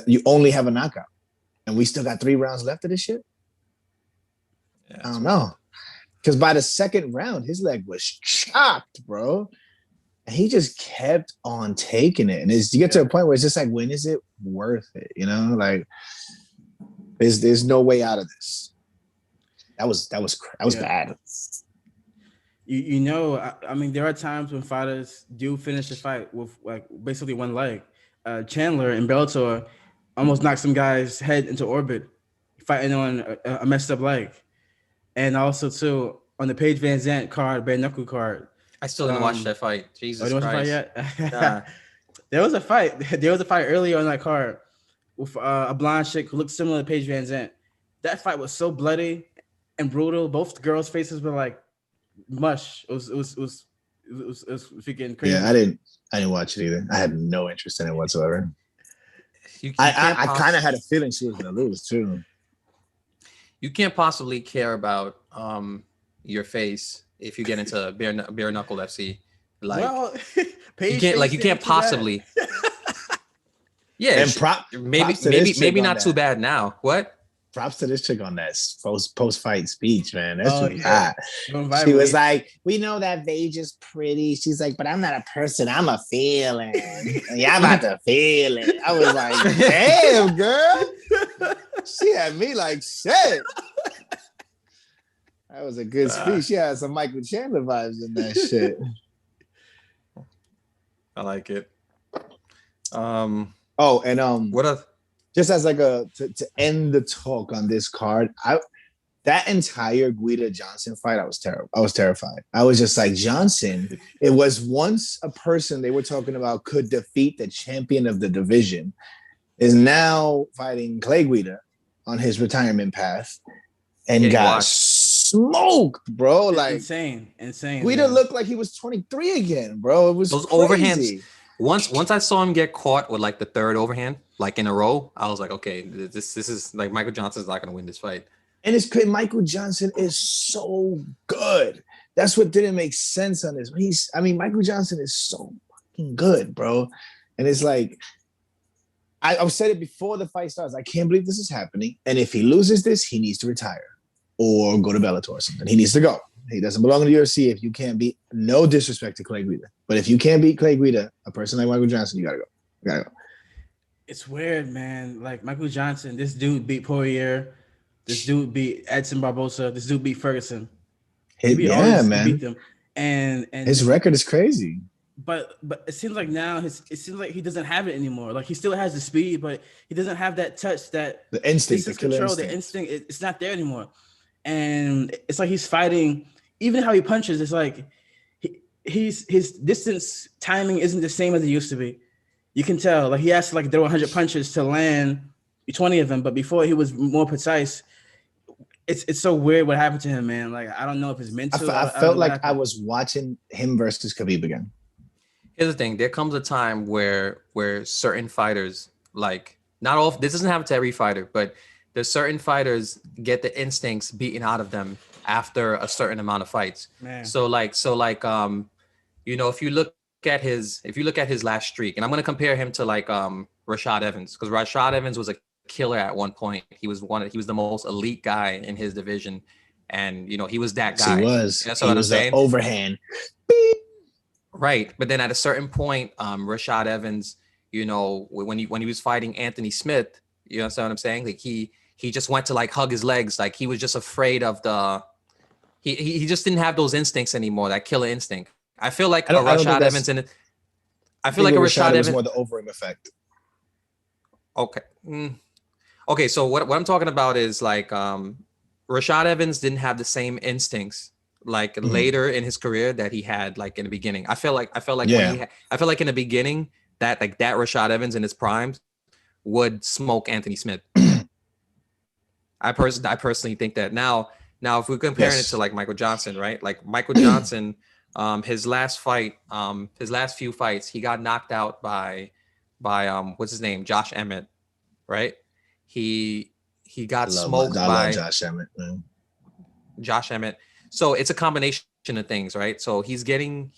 You only have a knockout, and we still got 3 rounds left of this shit. Yeah, I don't know, because by the second round, his leg was chopped, bro, and he just kept on taking it. And you get to a point where it's just like, when is it worth it? You know, like there's no way out of this. That was bad. You know, I mean, there are times when fighters do finish the fight with like basically one leg. Chandler in Bellator almost knocked some guy's head into orbit, fighting on a messed up leg. And also too on the Paige Van Zandt card, bare knuckle card. I still didn't watch that fight. Jesus Christ! Fight yet? Nah. There was a fight. There was a fight earlier on that card with a blonde chick who looked similar to Paige Van Zandt. That fight was so bloody and brutal. Both girls' faces were like mush. It was freaking crazy. Yeah, I didn't watch it either. I had no interest in it whatsoever. I kind of had a feeling she was gonna lose too. You can't possibly care about your face if you get into bare knuckle FC. Like, well, you can't possibly. Yeah, and maybe not too bad now. What? Props to this chick on that post fight speech, man. That's hot. She was like, "We know that Paige is pretty." She's like, "But I'm not a person. I'm a feeling. Yeah, I'm about to feel it." I was like, "Damn, girl." She had me like shit. That was a good speech. She had some Michael Chandler vibes in that shit. I like it. What else? Just as like to end the talk on this card, that entire Guida Johnson fight, I was terrified. I was just like, Johnson, it was once a person they were talking about could defeat the champion of the division, is now fighting Clay Guida on his retirement path and got smoked, bro. Like insane. Guida looked like he was 23 again, bro. It was those crazy. Overhands. Once I saw him get caught with like the 3rd overhand, like in a row, I was like, okay, this is like Michael Johnson's not gonna win this fight. And it's crazy. Michael Johnson is so good. That's what didn't make sense on this. Michael Johnson is so fucking good, bro. And it's like, I said it before the fight starts. I can't believe this is happening. And if he loses this, he needs to retire or go to Bellator or something. He needs to go. He doesn't belong in the UFC if you can't beat, no disrespect to Clay Guida, but if you can't beat Clay Guida, a person like Michael Johnson, you gotta go. It's weird, man. Like Michael Johnson, this dude beat Poirier, this dude beat Edson Barbosa, this dude beat Ferguson. He beat them, and his record is crazy. But it seems like now it seems like he doesn't have it anymore. Like he still has the speed, but he doesn't have that touch, the instinct, the killer control, instinct. The instinct. It's not there anymore. And it's like he's fighting, even how he punches, it's like his distance timing isn't the same as it used to be. You can tell, like he has to like throw 100 punches to land 20 of them, but before he was more precise. It's so weird what happened to him, man. Like I don't know if it's mental. I felt like I was watching him versus Khabib again. Here's the thing: there comes a time where certain fighters, like not all, this doesn't happen to every fighter, but there's certain fighters get the instincts beaten out of them after a certain amount of fights. Man. So if you look at his last streak, and I'm gonna compare him to like Rashad Evans, because Rashad Evans was a killer at one point. He was the most elite guy in his division, and he was that guy. He was. That's what I'm saying. Overhand. Right, but then at a certain point, Rashad Evans, when he was fighting Anthony Smith, You understand what I'm saying? Like he just went to like hug his legs. Like he was just afraid of he just didn't have those instincts anymore, that killer instinct. I feel like a Rashad Evans I feel like a Rashad Evans was more the Overeem effect. Okay. Okay, so what I'm talking about is like Rashad Evans didn't have the same instincts like later in his career that he had like in the beginning. I feel like I feel like in the beginning that like that Rashad Evans in his prime would smoke Anthony Smith. I personally think that now if we're comparing it to like Michael Johnson, right? Like Michael Johnson, his last few fights, he got knocked out by what's his name? Josh Emmett, right? He got smoked by Josh Emmett, man. Josh Emmett. So it's a combination of things, right? So he's getting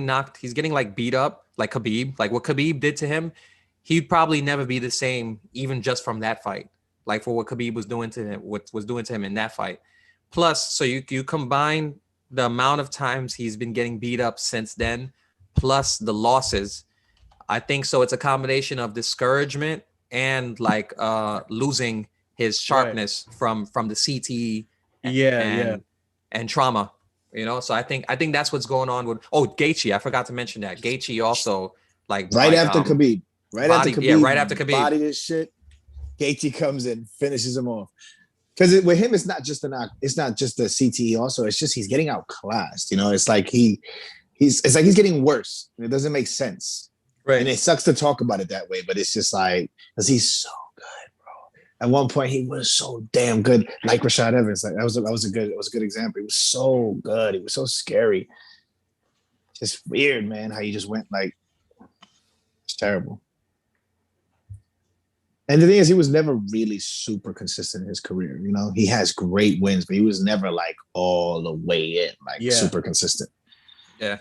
knocked, he's getting like beat up like Khabib, like what Khabib did to him. He'd probably never be the same, even just from that fight, like for what Khabib was doing to him, what was doing to him in that fight. Plus, so you combine the amount of times he's been getting beat up since then, plus the losses. I think so. It's a combination of discouragement and like losing his sharpness from the CTE and trauma. You know, so I think that's what's going on with Gaethje. I forgot to mention that Gaethje also like right after Khabib. Right after Khabib body this shit, Gaethje comes in, finishes him off. Because with him, it's not just the CTE. Also, it's just he's getting outclassed. You know, it's like he's getting worse. It doesn't make sense, right? And it sucks to talk about it that way, but it's just like because he's so good, bro. At one point, he was so damn good, like Rashad Evans. Like that was a good example. He was so good. He was so scary. Just weird, man. How you just went like it's terrible. And the thing is, he was never really super consistent in his career. You know, he has great wins, but he was never like all the way in, like super consistent. Yeah.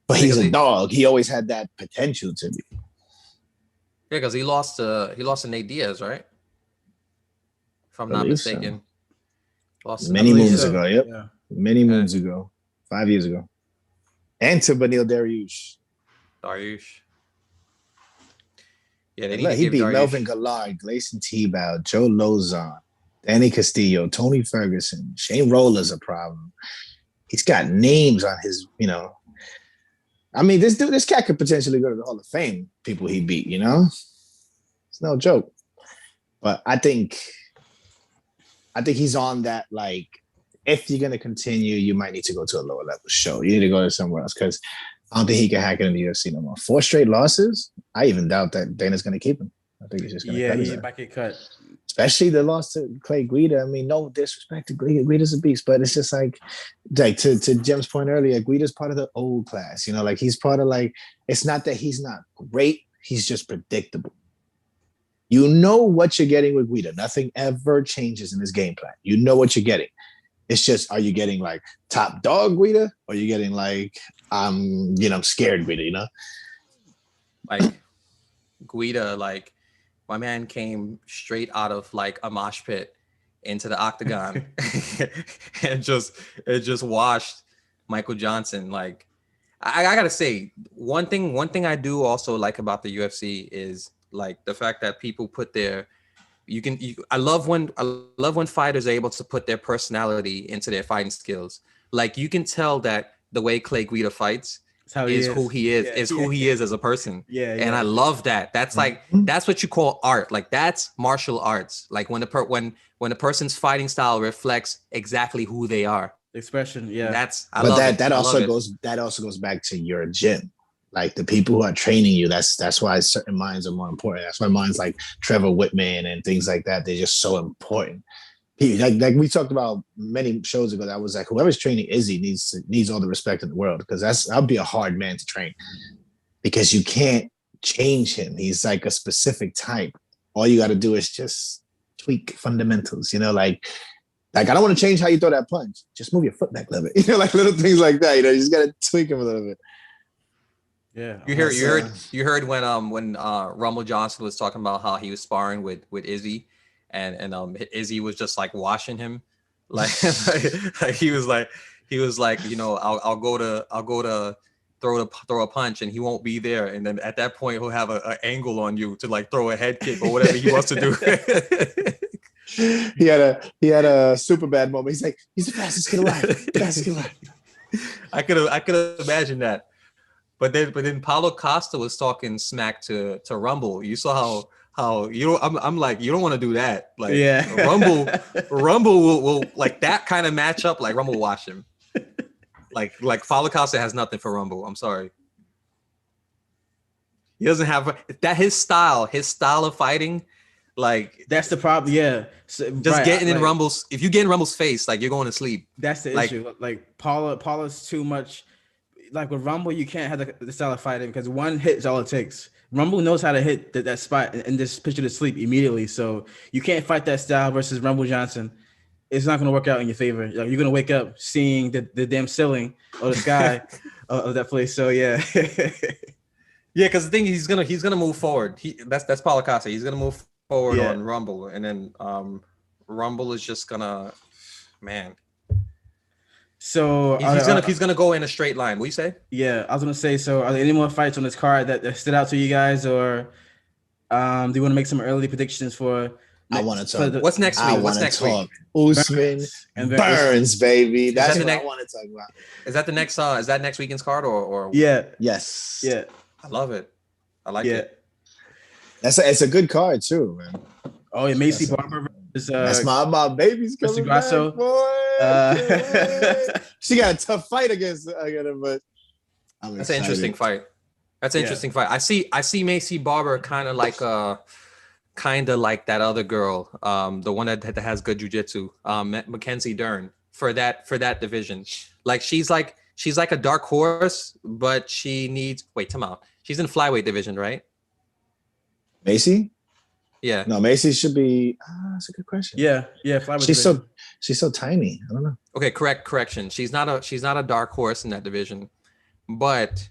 But he's a dog. He always had that potential to be. Yeah, because he lost to Nate Diaz, right? If I'm not mistaken. So. Lost many moons ago. Yep. Yeah. Many moons ago. 5 years ago. And to Beneil Dariush. Yeah, he beat Melvin Gillard, Gleison Tebow, Joe Lozon, Danny Castillo, Tony Ferguson, Shane Roller's a problem. He's got names on his, you know. I mean, this cat could potentially go to the Hall of Fame. People he beat, you know, it's no joke. But I think he's on that. Like, if you're gonna continue, you might need to go to a lower level show. You need to go to somewhere else because I don't think he can hack it in the UFC no more. 4 straight losses. I even doubt that Dana's going to keep him. I think he's just going to cut him. Yeah, back get cut. Especially the loss to Clay Guida. I mean, no disrespect to Guida. Guida's a beast, but it's just like to Jim's point earlier, Guida's part of the old class. You know, like he's part of like, it's not that he's not great. He's just predictable. You know what you're getting with Guida. Nothing ever changes in his game plan. You know what you're getting. It's just, are you getting like top dog Guida? Or are you getting like, I'm scared Guida, you know? Like Guida, like my man came straight out of like a mosh pit into the octagon and just washed Michael Johnson. Like I gotta say, one thing I do also like about the UFC is like the fact that people put their I love when fighters are able to put their personality into their fighting skills. Like you can tell that the way Clay Guida fights is who he is, who he is as a person. And I love that. That's like that's what you call art. Like that's martial arts. Like when the person's fighting style reflects exactly who they are. Expression, that also goes back to your gym. Like the people who are training you, that's why certain minds are more important. That's why minds like Trevor Whitman and things like that, they're just so important. Like we talked about many shows ago, that was like whoever's training Izzy needs all the respect in the world, because that'd be a hard man to train because you can't change him. He's like a specific type. All you got to do is just tweak fundamentals, you know, like I don't want to change how you throw that punch. Just move your foot back a little bit, you know, like little things like that. You know, you just got to tweak him a little bit. Yeah, you heard when Rumble Johnson was talking about how he was sparring with Izzy, and Izzy was just like washing him, like he was like, you know, I'll go to throw a punch and he won't be there, and then at that point he'll have an angle on you to like throw a head kick or whatever he wants to do. He had a super bad moment. He's like, he's the fastest kid alive. Fastest kid alive. I could imagine that. But then Paulo Costa was talking smack to Rumble. You saw how you know I'm like, you don't want to do that. Like yeah. Rumble will like that kind of matchup, like Rumble will watch him. Like Paulo Costa has nothing for Rumble. I'm sorry. He doesn't have that his style of fighting, like that's the problem. Yeah. So, just getting in Rumble's, if you get in Rumble's face, like you're going to sleep. That's the issue. Like Paula's too much. Like with Rumble, you can't have the style of fighting because one hit is all it takes. Rumble knows how to hit that spot and just put you to sleep immediately. So you can't fight that style versus Rumble Johnson. It's not going to work out in your favor. Like, you're going to wake up seeing the damn ceiling or the sky of that place. So yeah. Yeah, because the thing he's gonna move forward. That's Paulo Costa. He's gonna move forward on Rumble, and then Rumble is just gonna, man. So he's gonna go in a straight line. What you say? Yeah, I was gonna say. So, are there any more fights on this card that stood out to you guys, or do you want to make some early predictions for? I want to talk. What's next week? What's next week? Usman and Burns, baby. That's what I want to talk about. Is that the next? Is that next weekend's card or? Yeah. Yes. Yeah. I love it. I like it. It's a good card too, man. Oh, yeah, Macy Barber versus that's my baby's coming back, boy. She got a tough fight against him, but that's an interesting fight. That's an interesting fight. I see Macy Barber kind of like that other girl, the one that has good jiu-jitsu, Mackenzie Dern for that division. Like she's like a dark horse, but she needs time out. She's in flyweight division, right? Macy? Yeah. No, Macy should be. That's a good question. Yeah. Flyweight she's so tiny. I don't know. Okay, correction. She's not a dark horse in that division, but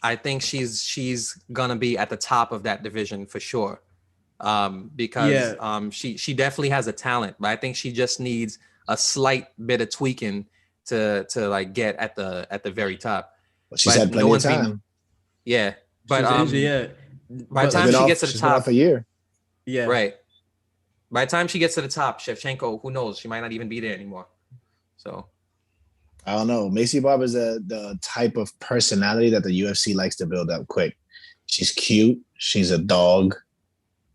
I think she's gonna be at the top of that division for sure. Because she definitely has a talent, but I think she just needs a slight bit of tweaking to like get at the very top. But she's had plenty of time. But by the time she gets to the top, a year. Yeah. Right. By the time she gets to the top, Shevchenko, who knows? She might not even be there anymore. So I don't know. Macy Barber is the type of personality that the UFC likes to build up quick. She's cute. She's a dog.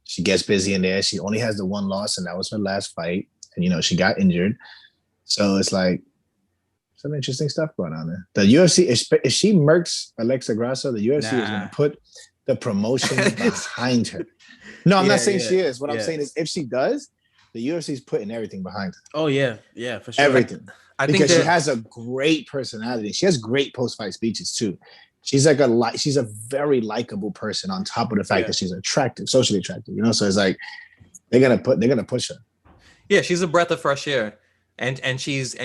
She gets busy in there. She only has the one loss, and that was her last fight. And she got injured. So it's like some interesting stuff going on there. The UFC, if she murks Alexa Grasso, the UFC is going to put the promotion behind her. No, I'm not saying she is. What I'm saying is, if she does, the UFC is putting everything behind her. Oh yeah, for sure. Everything. Because she has a great personality. She has great post-fight speeches too. She's she's a very likable person on top of the fact that she's attractive, socially attractive. So it's like they're gonna push her. Yeah, she's a breath of fresh air, and she's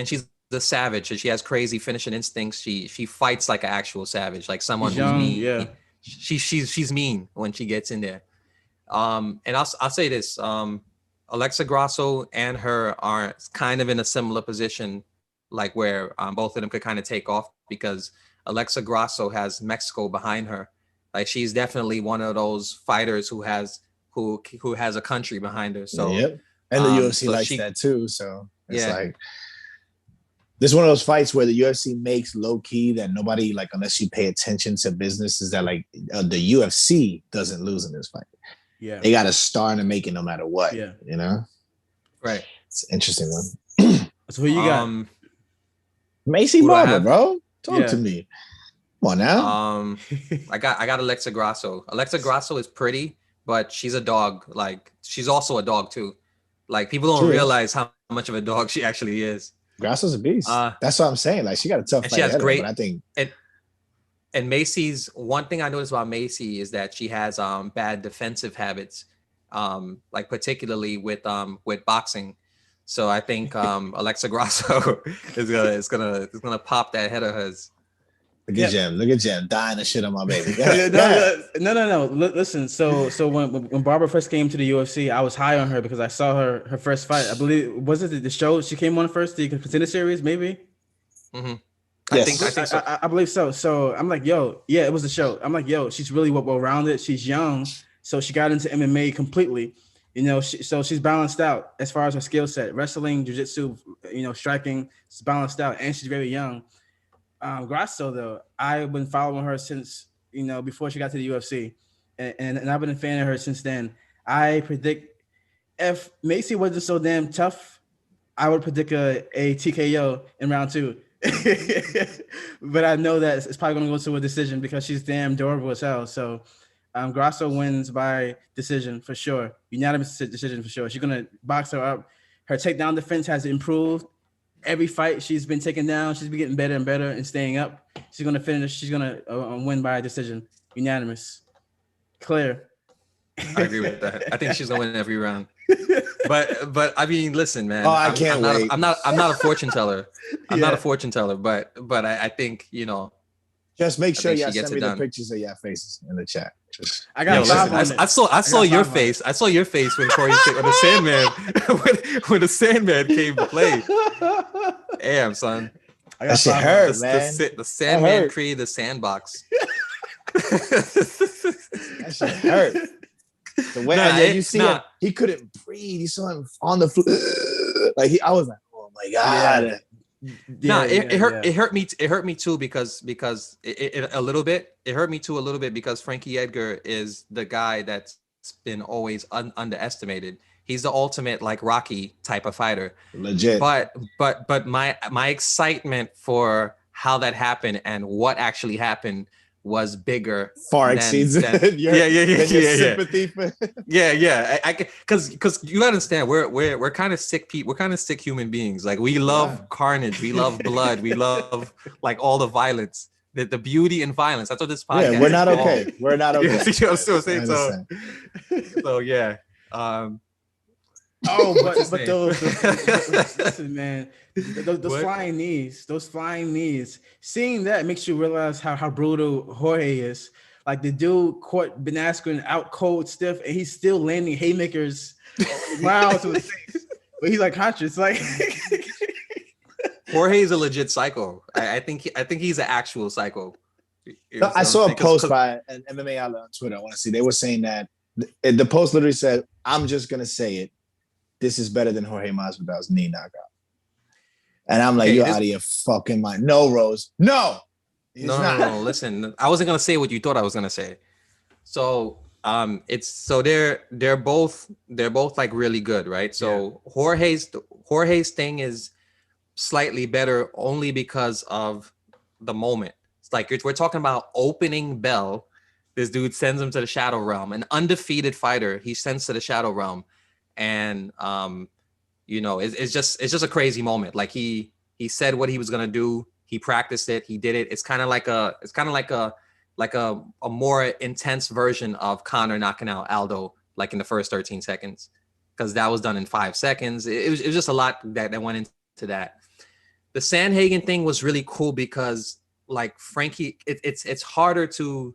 the savage. And she has crazy finishing instincts. She fights like an actual savage, like someone who's mean. Yeah, she's mean when she gets in there. And I'll say this: Alexa Grasso and her are kind of in a similar position, like where both of them could kind of take off because Alexa Grasso has Mexico behind her. Like she's definitely one of those fighters who has a country behind her. So and the UFC likes that too. So it's like this is one of those fights where the UFC makes low key that nobody, like, unless you pay attention to business, is that like the UFC doesn't lose in this fight. Yeah, they got a star in the making no matter what. Yeah, right. It's an interesting one. So who you got? Macy Barber, bro. Talk to me. Come on now. I got Alexa Grasso. Alexa Grasso is pretty, but she's a dog. Like she's also a dog too. Like people don't realize how much of a dog she actually is. Grasso's a beast. That's what I'm saying. Like she got a tough fight. She has great. I think. And Macy's, one thing I noticed about Macy is that she has bad defensive habits, like particularly with boxing. So I think Alexa Grasso is gonna pop that head of hers. Look at Jem dying the shit on my baby. No. Listen, so when Barbara first came to the UFC, I was high on her because I saw her first fight. I believe was it the show she came on first, the Contender Series, maybe. Mm-hmm. I think so. I believe so. So I'm like, yo, yeah, it was the show. I'm like, yo, she's really well-rounded. She's young, so she got into MMA completely. You know, so she's balanced out as far as her skill set, wrestling, jiu-jitsu, you know, striking. She's balanced out, and she's very young. Grasso, though, I've been following her since, you know, before she got to the UFC, and I've been a fan of her since then. I predict if Macy wasn't so damn tough, I would predict a TKO in round 2. But I know that it's probably going to go to a decision because she's damn durable as hell. So Grasso wins by decision for sure. Unanimous decision for sure. She's going to box her up. Her takedown defense has improved. Every fight she's been taken down, she's been getting better and better and staying up. She's going to finish. She's going to win by decision. Unanimous. Clear. I agree with that. I think she's going to win every round. But I mean, listen, man. Oh, I can't wait. I'm not a fortune teller. I'm not a fortune teller, but I think, you know. Just make sure y'all send me the pictures of your faces in the chat. I got I saw your face. I saw your face when Corey when the Sandman when the Sandman came to play. Damn, son. That shit hurt, man. The Sandman created the sandbox. That shit hurt. The way you see him, he couldn't breathe. You saw him on the floor. Like I was like, oh my god. It hurt me. It hurt me too because it a little bit. It hurt me too a little bit because Frankie Edgar is the guy that's been always underestimated. He's the ultimate like Rocky type of fighter. Legit. But my excitement for how that happened and what actually happened was bigger. Far exceeds your sympathy for. Because you understand we're kind of sick people. We're kind of sick human beings. Like we love carnage, we love blood, we love like all the violence, the beauty in violence. That's what this podcast. Yeah, we're not okay. We're not okay. You know what I'm saying? So yeah. But those listen, man, those flying knees, seeing that makes you realize how brutal Jorge is. Like the dude caught Ben Askren out cold stiff, and he's still landing haymakers miles to his face. But he's like conscious, like Jorge is a legit psycho. I think he's an actual psycho. I saw a post by an MMA outlet on Twitter. I want to see. They were saying that the post literally said, "I'm just gonna say it. This is better than Jorge Masvidal's knee knockout." And I'm like, you're out of your fucking mind. No, Rose. No. No. Listen, I wasn't gonna say what you thought I was gonna say. So they're both like really good, right? So Jorge's thing is slightly better only because of the moment. It's like we're talking about opening bell. This dude sends him to the Shadow Realm, an undefeated fighter. He sends to the Shadow Realm. And you know, it's just a crazy moment. Like he said what he was gonna do. He practiced it. He did it. It's kind of like a more intense version of Conor knocking out Aldo, like in the first 13 seconds, because that was done in 5 seconds. It was just a lot that went into that. The Sandhagen thing was really cool because like Frankie, it's harder to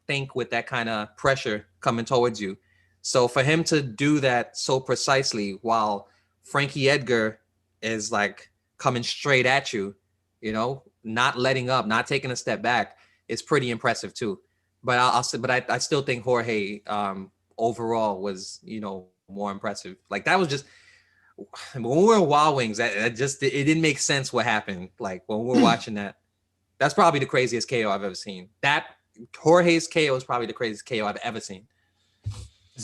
think with that kind of pressure coming towards you. So for him to do that so precisely while Frankie Edgar is like coming straight at you, you know, not letting up, not taking a step back, is pretty impressive too. But I still think Jorge overall was, you know, more impressive. Like that was just when we were in Wild Wings, it didn't make sense what happened. Like when we were watching that, that's probably the craziest KO I've ever seen. That Jorge's KO is probably the craziest KO I've ever seen.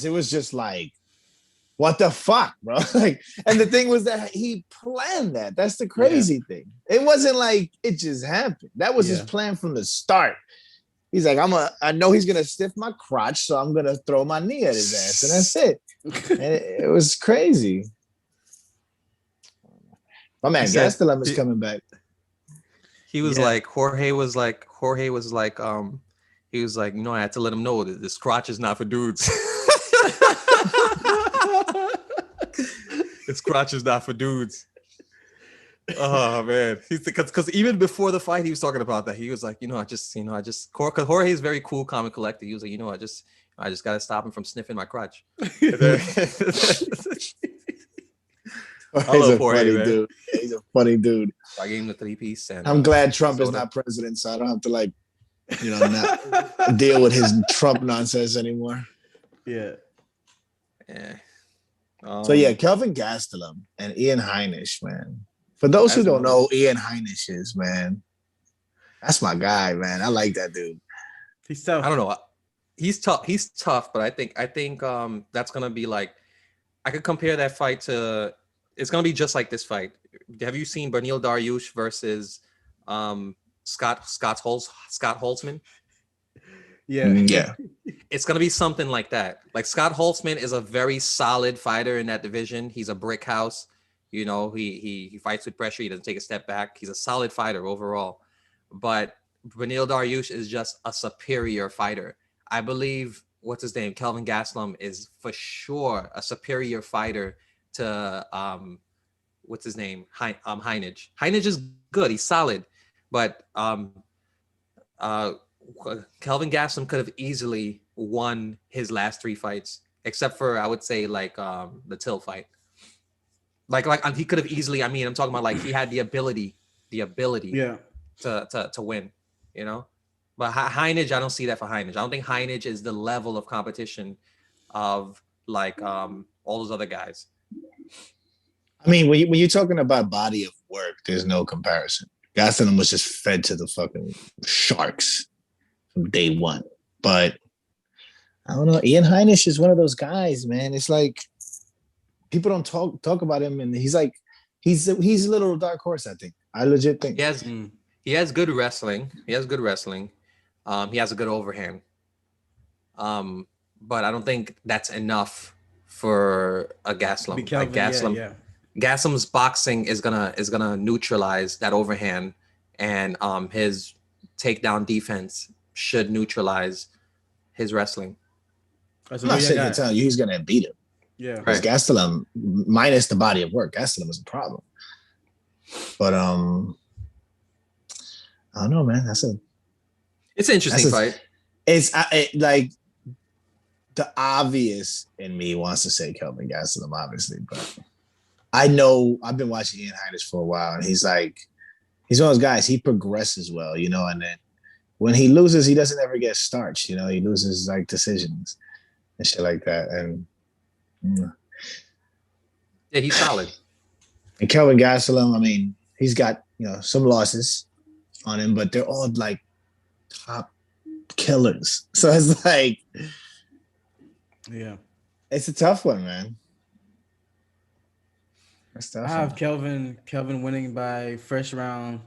It was just like, what the fuck, bro? Like, and the thing was that he planned that. That's the crazy thing. It wasn't like it just happened. That was his plan from the start. He's like, I know he's gonna stiff my crotch, so I'm gonna throw my knee at his ass, and that's it. And it was crazy. My man, Gastelum is coming back. He was like, Jorge was like, he was like, you know, I had to let him know that this crotch is not for dudes. This crotch is not for dudes. Oh man, because even before the fight, he was talking about that. He was like, because Jorge is very cool, calm, and collected. He was like, I just gotta stop him from sniffing my crotch. Hello, He's a Jorge, funny man. dude. He's a funny dude. I gave him the 3-piece. And I'm glad Trump is soda. not president, so I don't have to like, not deal with his Trump nonsense anymore. Yeah. Yeah. So yeah, Kelvin Gastelum and Ian Heinisch, man. For those who don't know who Ian Heinisch is, man, that's my guy, man. I like that dude. He's tough. I don't know. He's tough. He's tough, but I think that's gonna be like, I could compare that fight to. It's gonna be just like this fight. Have you seen Beneil Dariush versus Scott Holtzman? Yeah. Yeah. It's gonna be something like that. Like Scott Holtzman is a very solid fighter in that division. He's a brick house. You know, he fights with pressure. He doesn't take a step back. He's a solid fighter overall. But Beneil Dariush is just a superior fighter. I believe what's his name, Kelvin Gastelum, is for sure a superior fighter to what's his name, Heinisch. Heinisch is good. He's solid, but Kelvin Gastelum could have easily won his last 3 fights, except for I would say like the Till fight. Like he could have easily. I mean, I'm talking about like he had the ability, Yeah. to win, you know. But Heinisch, I don't see that for Heinisch. I don't think Heinisch is the level of competition of like all those other guys. I mean, when you're talking about body of work, there's no comparison. Gastelum was just fed to the fucking sharks from day one. But I don't know. Ian Heinisch is one of those guys, man. It's like people don't talk about him, and he's a little dark horse. I think. I legit think He has good wrestling. He has a good overhand. But I don't think that's enough for a Gastelum. Like Gastelum, yeah. Gastelum's boxing is gonna neutralize that overhand, and his takedown defense should neutralize his wrestling. I'm not sitting here telling you he's gonna beat him. Yeah. Because Gastelum, minus the body of work, Gastelum is a problem. But I don't know, man. It's an interesting fight. It's like the obvious in me wants to say Kelvin Gastelum, obviously, but I know I've been watching Ian Heinisch for a while, and he's one of those guys. He progresses well, you know, and then when he loses, he doesn't ever get starched. You know, he loses like decisions and shit like that. And yeah, he's solid. And Kelvin Gastelum, I mean, he's got, you know, some losses on him, but they're all like top killers. So it's like, yeah, it's a tough one, man. That's tough. I have Kelvin winning by first round,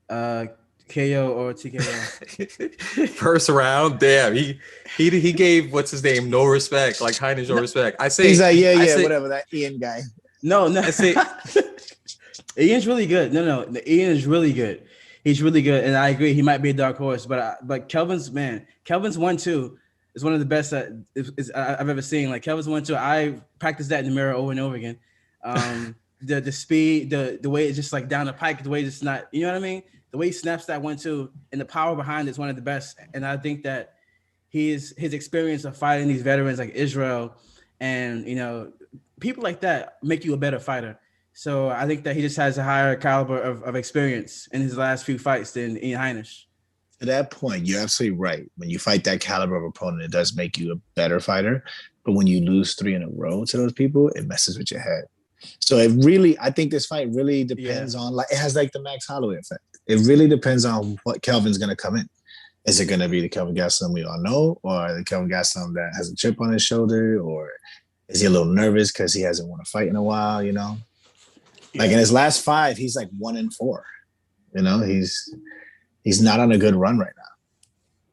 KO or TKO. First round, damn. He gave what's his name no respect, like Heinisch no respect. I say he's like whatever, that Ian guy. No, I say Ian's really good. No, Ian is really good. He's really good, and I agree. He might be a dark horse, but Kelvin's 1-2 is one of the best that I've ever seen. Like Kelvin's 1-2, I practiced that in the mirror over and over again. The speed, the way it's just like down the pike, the way it's not, you know what I mean? The way he snaps that 1-2 and the power behind it is one of the best. And I think that his experience of fighting these veterans like Israel and, you know, people like that make you a better fighter. So I think that he just has a higher caliber of experience in his last few fights than Ian Heinisch. To that point, you're absolutely right. When you fight that caliber of opponent, it does make you a better fighter. But when you lose 3 in a row to those people, it messes with your head. So I think this fight really depends on, like, it has like the Max Holloway effect. It really depends on what Kelvin's going to come in. Is it going to be the Kelvin Gastelum we all know, or the Kelvin Gastelum that has a chip on his shoulder, or is he a little nervous because he hasn't won a fight in a while, you know? Like in his last 5, he's like 1-4. You know, he's not on a good run right now.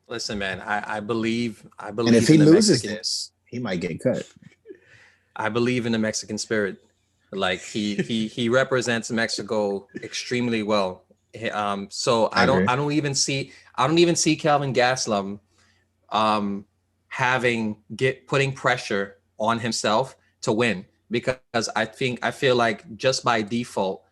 Listen, man, I believe. And if he loses this, he might get cut. I believe in the Mexican spirit. Like he represents Mexico extremely well. So I don't even see Kelvin Gastelum putting pressure on himself to win, because I feel like just by default,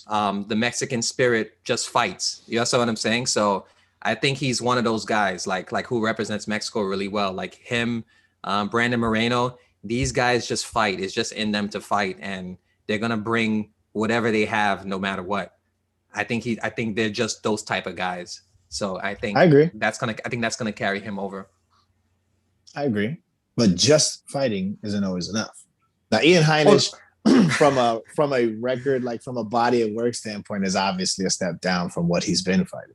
the Mexican spirit just fights. You know what I'm saying? So I think he's one of those guys like who represents Mexico really well. Like him, Brandon Moreno, these guys just fight. It's just in them to fight, and they're gonna bring whatever they have, no matter what. I think they're just those type of guys. So I agree. that's gonna carry him over. I agree, but just fighting isn't always enough. Now, Ian Heinisch, from a record, like from a body of work standpoint, is obviously a step down from what he's been fighting.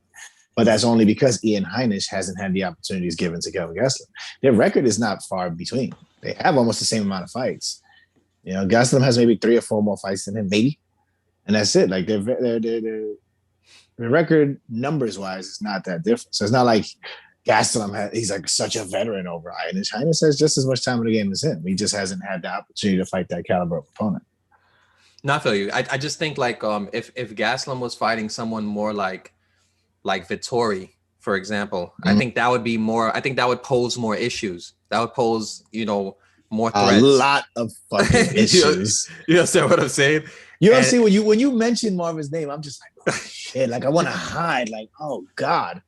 But that's only because Ian Heinisch hasn't had the opportunities given to Kelvin Gastelum. Their record is not far between. They have almost the same amount of fights. You know, Gastelum has maybe 3 or 4 more fights than him, maybe, and that's it. Like their record numbers wise is not that different. So it's not like Gastelum he's like such a veteran over Heinisch. Heinisch has just as much time in the game as him. He just hasn't had the opportunity to fight that caliber of opponent. No, I feel you. I just think like if Gastelum was fighting someone more like Vettori, for example, I think that would be more. I think that would pose more issues. That would pose, more threats. A lot of fucking issues. You understand what I'm saying? You don't see when you mention Marvin's name, I'm just like, oh, shit. Like I want to hide. Like, oh God.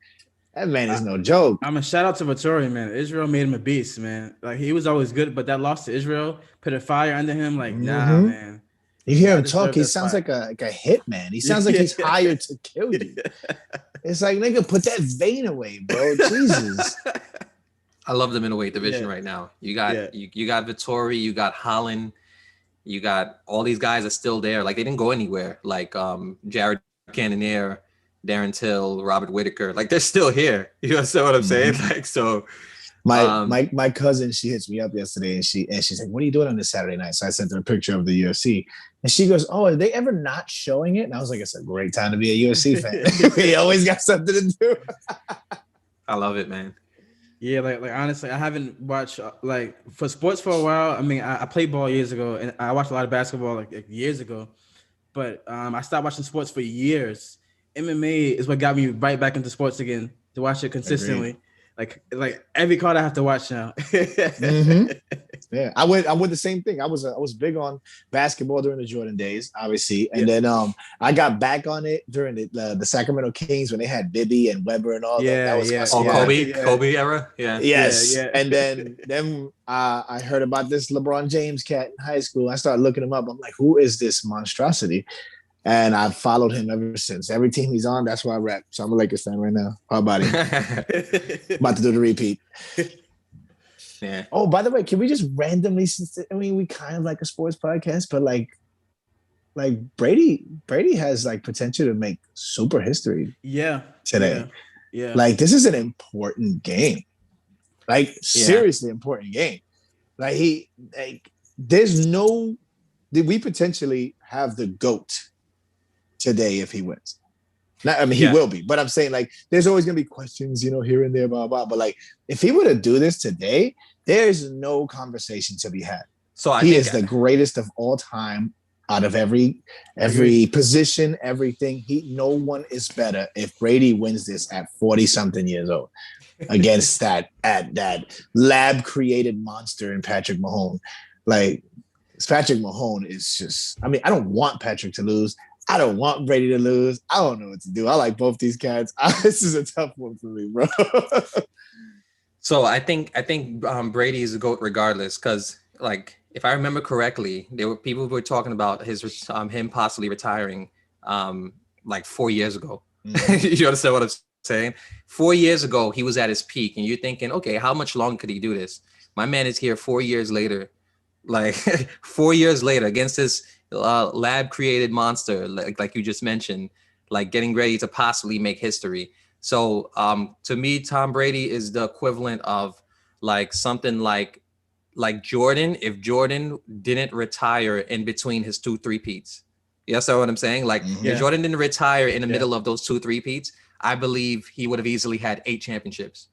That man is no joke. I'm a shout out to Vettori, man. Israel made him a beast, man. Like he was always good, but that loss to Israel put a fire under him. Like, nah, man. You hear him talk, he sounds like a hitman. He sounds like he's hired to kill you. It's like, nigga, put that vein away, bro. Jesus. I love the middleweight division right now. You got you got Vettori, you got Holland, you got all these guys are still there. Like they didn't go anywhere. Like Jared Cannonier, Darren Till, Robert Whitaker, like they're still here. You understand what I'm saying? Like so. My cousin, she hits me up yesterday and she's like, "What are you doing on this Saturday night?" So I sent her a picture of the UFC, and she goes, "Oh, are they ever not showing it?" And I was like, "It's a great time to be a UFC fan. We always got something to do." I love it, man. Yeah, like honestly, I haven't watched like for sports for a while. I mean, I played ball years ago, and I watched a lot of basketball like years ago, but I stopped watching sports for years. MMA is what got me right back into sports again to watch it consistently. Agreed. Like every card I have to watch now. Yeah, I went the same thing. I was big on basketball during the Jordan days, obviously, and then I got back on it during the Sacramento Kings when they had Bibby and Weber and all that. That was Kobe era. Yeah. Yes. Yeah. And then I heard about this LeBron James cat in high school. I started looking him up. I'm like, who is this monstrosity? And I've followed him ever since. Every team he's on, that's why I rap. So I'm a Lakers fan right now. How about him? About to do the repeat. Yeah. Oh, by the way, can we just randomly? I mean, we kind of like a sports podcast, but like Brady has like potential to make super history. Yeah. Today. Yeah. Like this is an important game. Like seriously important game. Like we potentially have the GOAT today if he wins. Not, I mean, he will be, but I'm saying like there's always gonna be questions, here and there, blah blah. But like if he were to do this today, there's no conversation to be had. So he is the greatest of all time out of every position, everything. No one is better if Brady wins this at 40-something years old against that lab created monster in Patrick Mahomes. Like Patrick Mahomes is just, I mean, I don't want Patrick to lose. I don't want Brady to lose. I don't know what to do. I like both these cats. This is a tough one for me, bro. So I think Brady is a GOAT regardless, because like if I remember correctly, there were people who were talking about him possibly retiring like 4 years ago. You understand what I'm saying? 4 years ago, he was at his peak, and you're thinking, okay, how much longer could he do this? My man is here 4 years later, like 4 years later against this lab created monster, like you just mentioned, like getting ready to possibly make history. So to me, Tom Brady is the equivalent of like something like Jordan, if Jordan didn't retire in between his 2 3-peats. You know what I'm saying? Like if Jordan didn't retire in the middle of those 2 3-peats, I believe he would have easily had 8 championships.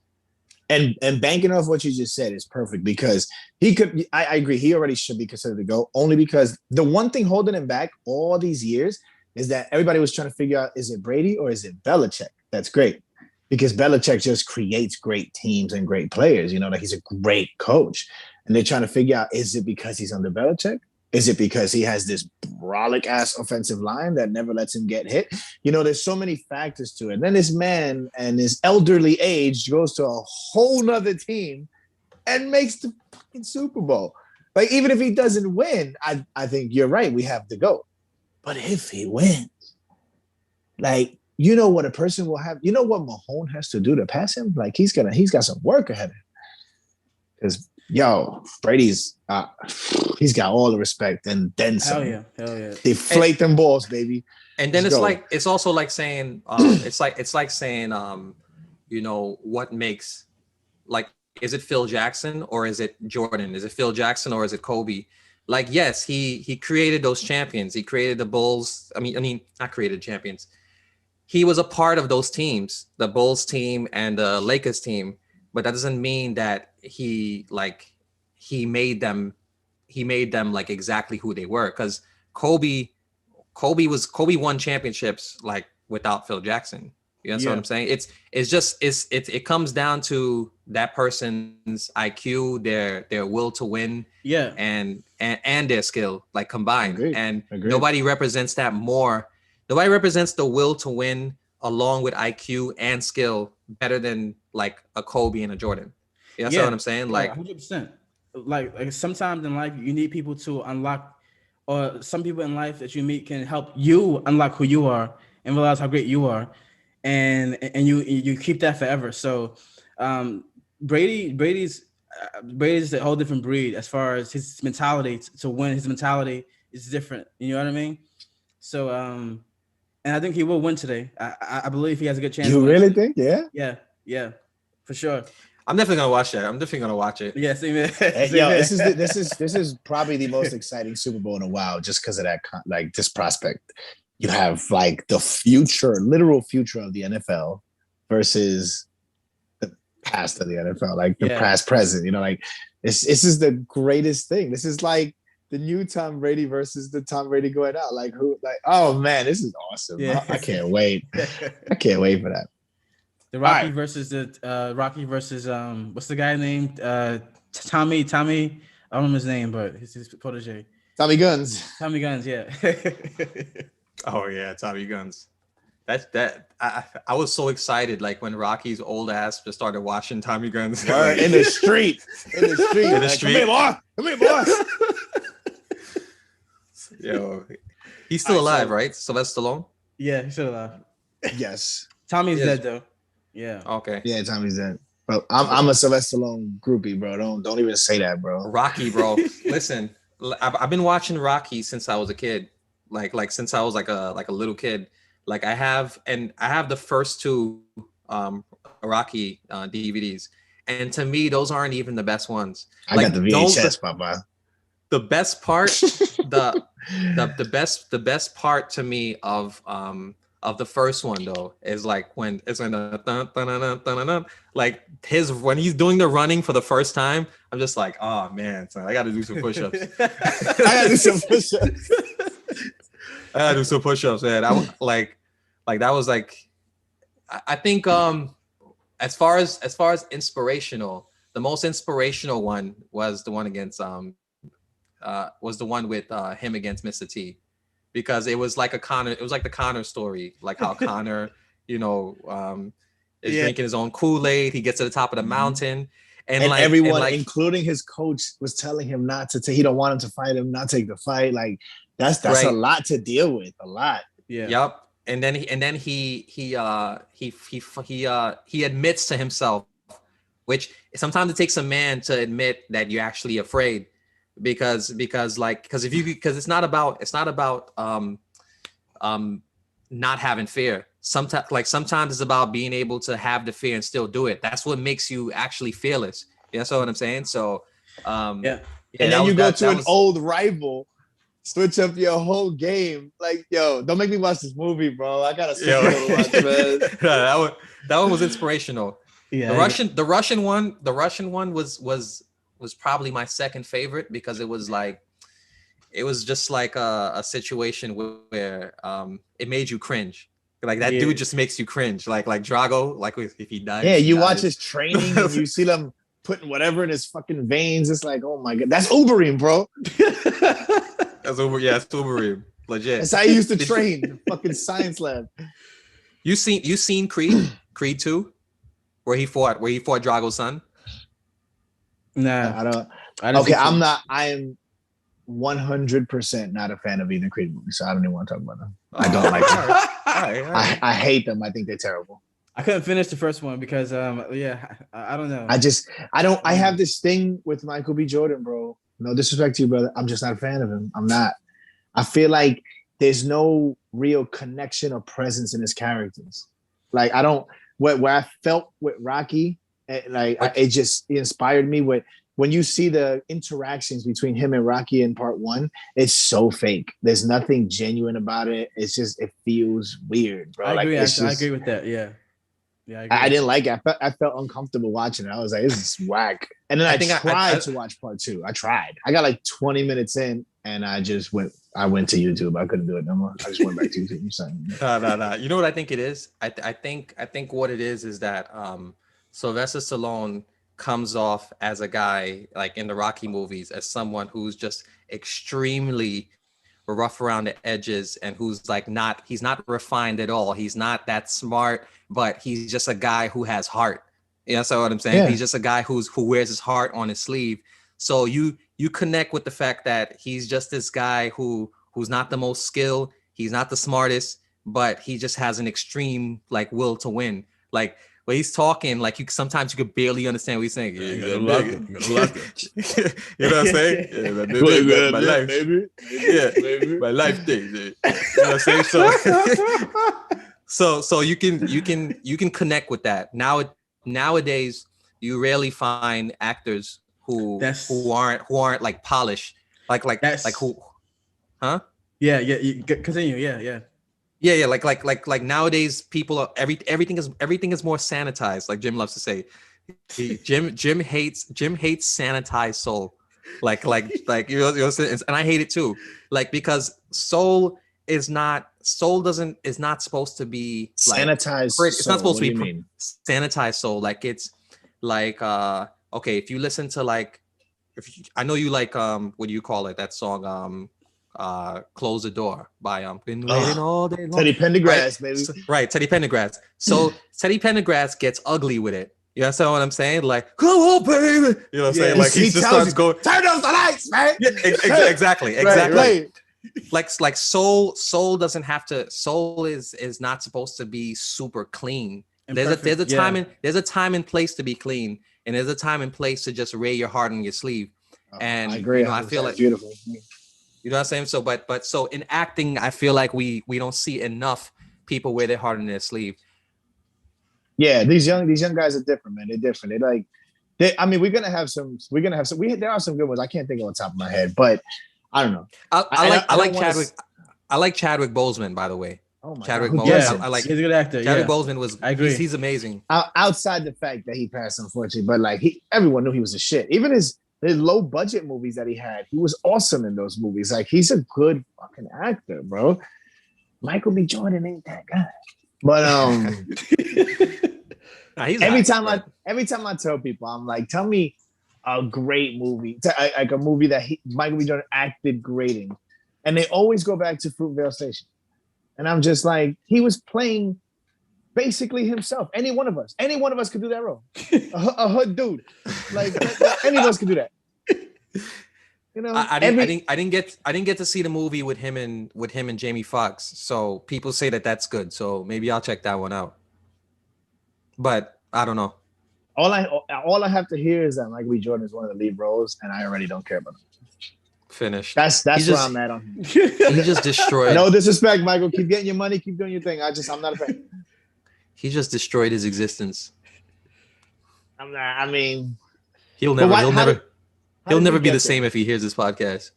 And banking off what you just said is perfect, because he could, I agree, he already should be considered to go, only because the one thing holding him back all these years is that everybody was trying to figure out, is it Brady or is it Belichick? That's great, because Belichick just creates great teams and great players, like he's a great coach. And they're trying to figure out, is it because he's under Belichick? Is it because he has this brolic ass offensive line that never lets him get hit? There's so many factors to it. And then this man and his elderly age goes to a whole nother team and makes the fucking Super Bowl. Like, even if he doesn't win, I think you're right. We have to go. But if he wins, like, you know what a person will have, you know what Mahone has to do to pass him? Like, he's got some work ahead of him. Because, yo, Brady's, he's got all the respect and then some. Hell yeah. Deflate them balls, baby. And then Let's go. it's also like saying, it's like saying, you know, what makes, like, is it Phil Jackson or is it Jordan? Is it Phil Jackson or is it Kobe? Like, yes, he created those champions. He created the Bulls. I mean, not created champions. He was a part of those teams, the Bulls team and the Lakers team. But that doesn't mean that he made them like exactly who they were. Because Kobe won championships like without Phil Jackson. You know what I'm saying? It comes down to that person's IQ, their will to win, and their skill, like combined. Agreed. Nobody represents that more. Nobody represents the will to win along with IQ and skill better than like a Kobe and a Jordan. You know what I'm saying? Like 100%. Like sometimes in life you need people to unlock, or some people in life that you meet can help you unlock who you are and realize how great you are. And you keep that forever. So Brady's a whole different breed as far as his mentality to win. His mentality is different. You know what I mean? So and I think he will win today. I believe he has a good chance. You really think? Yeah, for sure. I'm definitely gonna watch that. I'm definitely gonna watch it. Yeah, same here. Yo, this is probably the most exciting Super Bowl in a while, just because of that, like, this prospect. You have like the literal future of the NFL versus the past of the NFL, like the past present. You know, like this is the greatest thing. This is like the new Tom Brady versus the Tom Brady going out. Like, who? Like, oh man, this is awesome. Yeah. I can't wait. I can't wait for that. The Rocky versus what's the guy named Tommy? I don't know his name, but his protege. Tommy Guns, yeah. Oh yeah, Tommy Guns. I was so excited, like when Rocky's old ass just started watching Tommy Guns in the street. Come here, boy. Yo, he's still alive, right? Sylvester Stallone? Yeah, he's still alive. Yes. Tommy's dead though. Yeah. Okay. Yeah, Tommy's dead. Bro, I'm a Sylvester Stallone groupie, bro. Don't even say that, bro. Rocky, bro. Listen, I've been watching Rocky since I was a kid. Like since I was like a little kid. Like I have the first two Rocky DVDs. And to me, those aren't even the best ones. I got the VHS, Papa. The best part, the best part to me of the first one though is like when the dun, dun, dun, dun, dun, dun, like when he's doing the running for the first time, I'm just like, oh man, son, I got to do some push-ups. I got to do some push-ups, man. I like that was like, I think as far as inspirational, the most inspirational one was the one against was the one with him against Mr. T, because it was like the Connor story, like how Connor, is drinking his own Kool-Aid. He gets to the top of the mountain, and like everyone, including his coach, was telling him not to. He don't want him to fight him, not take the fight. Like that's right. A lot to deal with. A lot. Yeah. Yep. And then he admits to himself, which sometimes it takes a man to admit that you're actually afraid. Because it's not about not having fear. Sometimes it's about being able to have the fear and still do it. That's what makes you actually fearless. You know what I'm saying? So and then you go to an old rival, switch up your whole game. Like, yo, don't make me watch this movie, bro. I gotta watch, man. that one was inspirational. Yeah. The Russian one was probably my second favorite, because it was just like a situation where it made you cringe. Like that dude just makes you cringe. Like Drago, like if he died. Yeah, you watch his training and you see them putting whatever in his fucking veins. It's like, oh my god, that's Wolverine, bro. That's Wolverine. Legit. That's how he used to train. The fucking science lab. You seen Creed 2, where he fought Drago's son? Nah, I don't. Okay, I'm not. I am 100% not a fan of either Creed movie, so I don't even want to talk about them. I don't like them. All right. I hate them. I think they're terrible. I couldn't finish the first one because I don't know. I have this thing with Michael B. Jordan, bro. No disrespect to you, brother. I'm just not a fan of him. I'm not. I feel like there's no real connection or presence in his characters. Like I don't where I felt with Rocky, it inspired me with when you see the interactions between him and Rocky in part 1, it's so fake. There's nothing genuine about it. It's just it feels weird, bro. I agree. I agree with that. Yeah. Yeah, I didn't like it. I felt uncomfortable watching it. I was like, this is whack. And then I tried to watch part 2. I tried. I got like 20 minutes in and I just went to YouTube. I couldn't do it no more. I just went back to YouTube. No. You know what I think it is? I think what it is that Sylvester Stallone comes off as a guy like in the Rocky movies as someone who's just extremely rough around the edges and who's like he's not refined at all. He's not that smart, but he's just a guy who has heart. You know what I'm saying? Yeah. He's just a guy who wears his heart on his sleeve. So you connect with the fact that he's just this guy who's not the most skilled, he's not the smartest, but he just has an extreme like will to win. Like when he's talking, like sometimes you could barely understand what he's saying. You know what I'm saying? Yeah, my life, baby. Yeah, baby. My life thing. You know what I'm saying? So you can connect with that. Nowadays, you rarely find actors who aren't like polished, like who, huh? Yeah. You continue. Yeah. Yeah. Like nowadays, people are everything is more sanitized. Like Jim loves to say, Jim hates sanitized soul. Like you know, and I hate it too. Like because soul is not supposed to be like, sanitized. It's not supposed to be sanitized soul. Like it's like okay, if you listen to like I know you like what do you call it? That song Close the Door by Been Waiting All Day Long. Teddy Pendergrass, right? baby. Right, Teddy Pendergrass. So Teddy Pendergrass gets ugly with it. You understand what I'm saying? Like, come on, baby. You know what I'm saying? Like he just starts going, turn off the lights, man. Yeah, exactly. Right. Like soul doesn't have to. Soul is not supposed to be super clean. There's a time and place to be clean, and there's a time and place to just wear your heart on your sleeve. And I agree. I feel like beautiful. You know what I'm saying? So, but so in acting, I feel like we don't see enough people wear their heart on their sleeve. Yeah, these young guys are different, man. They're different. We're gonna have some. There are some good ones. I can't think on the top of my head, but I don't know. I like Chadwick. I like Chadwick Boseman, by the way. Oh my Chadwick God. Boseman. I like. He's a good actor. Chadwick Boseman was. I agree. He's amazing. Outside the fact that he passed, unfortunately, but like everyone knew he was a shit. Even his low budget movies that he had, he was awesome in those movies. Like he's a good fucking actor, bro. Michael B. Jordan ain't that guy. But every time I tell people, I'm like, tell me a great movie, like a movie that Michael B. Jordan acted great in, and they always go back to Fruitvale Station, and I'm just like, he was playing basically himself. Any one of us could do that role. A hood dude, like any of us could do that. You know, I didn't get to see the movie with him and Jamie Foxx. So people say that's good. So maybe I'll check that one out. But I don't know. All I have to hear is that Michael B. Jordan is one of the lead roles, and I already don't care about him. Finished. That's where I'm at on him. He just destroyed. No disrespect, Michael. Keep getting your money. Keep doing your thing. I'm not a fan. He just destroyed his existence. I'm not. I mean, he'll never be the same if he hears this podcast.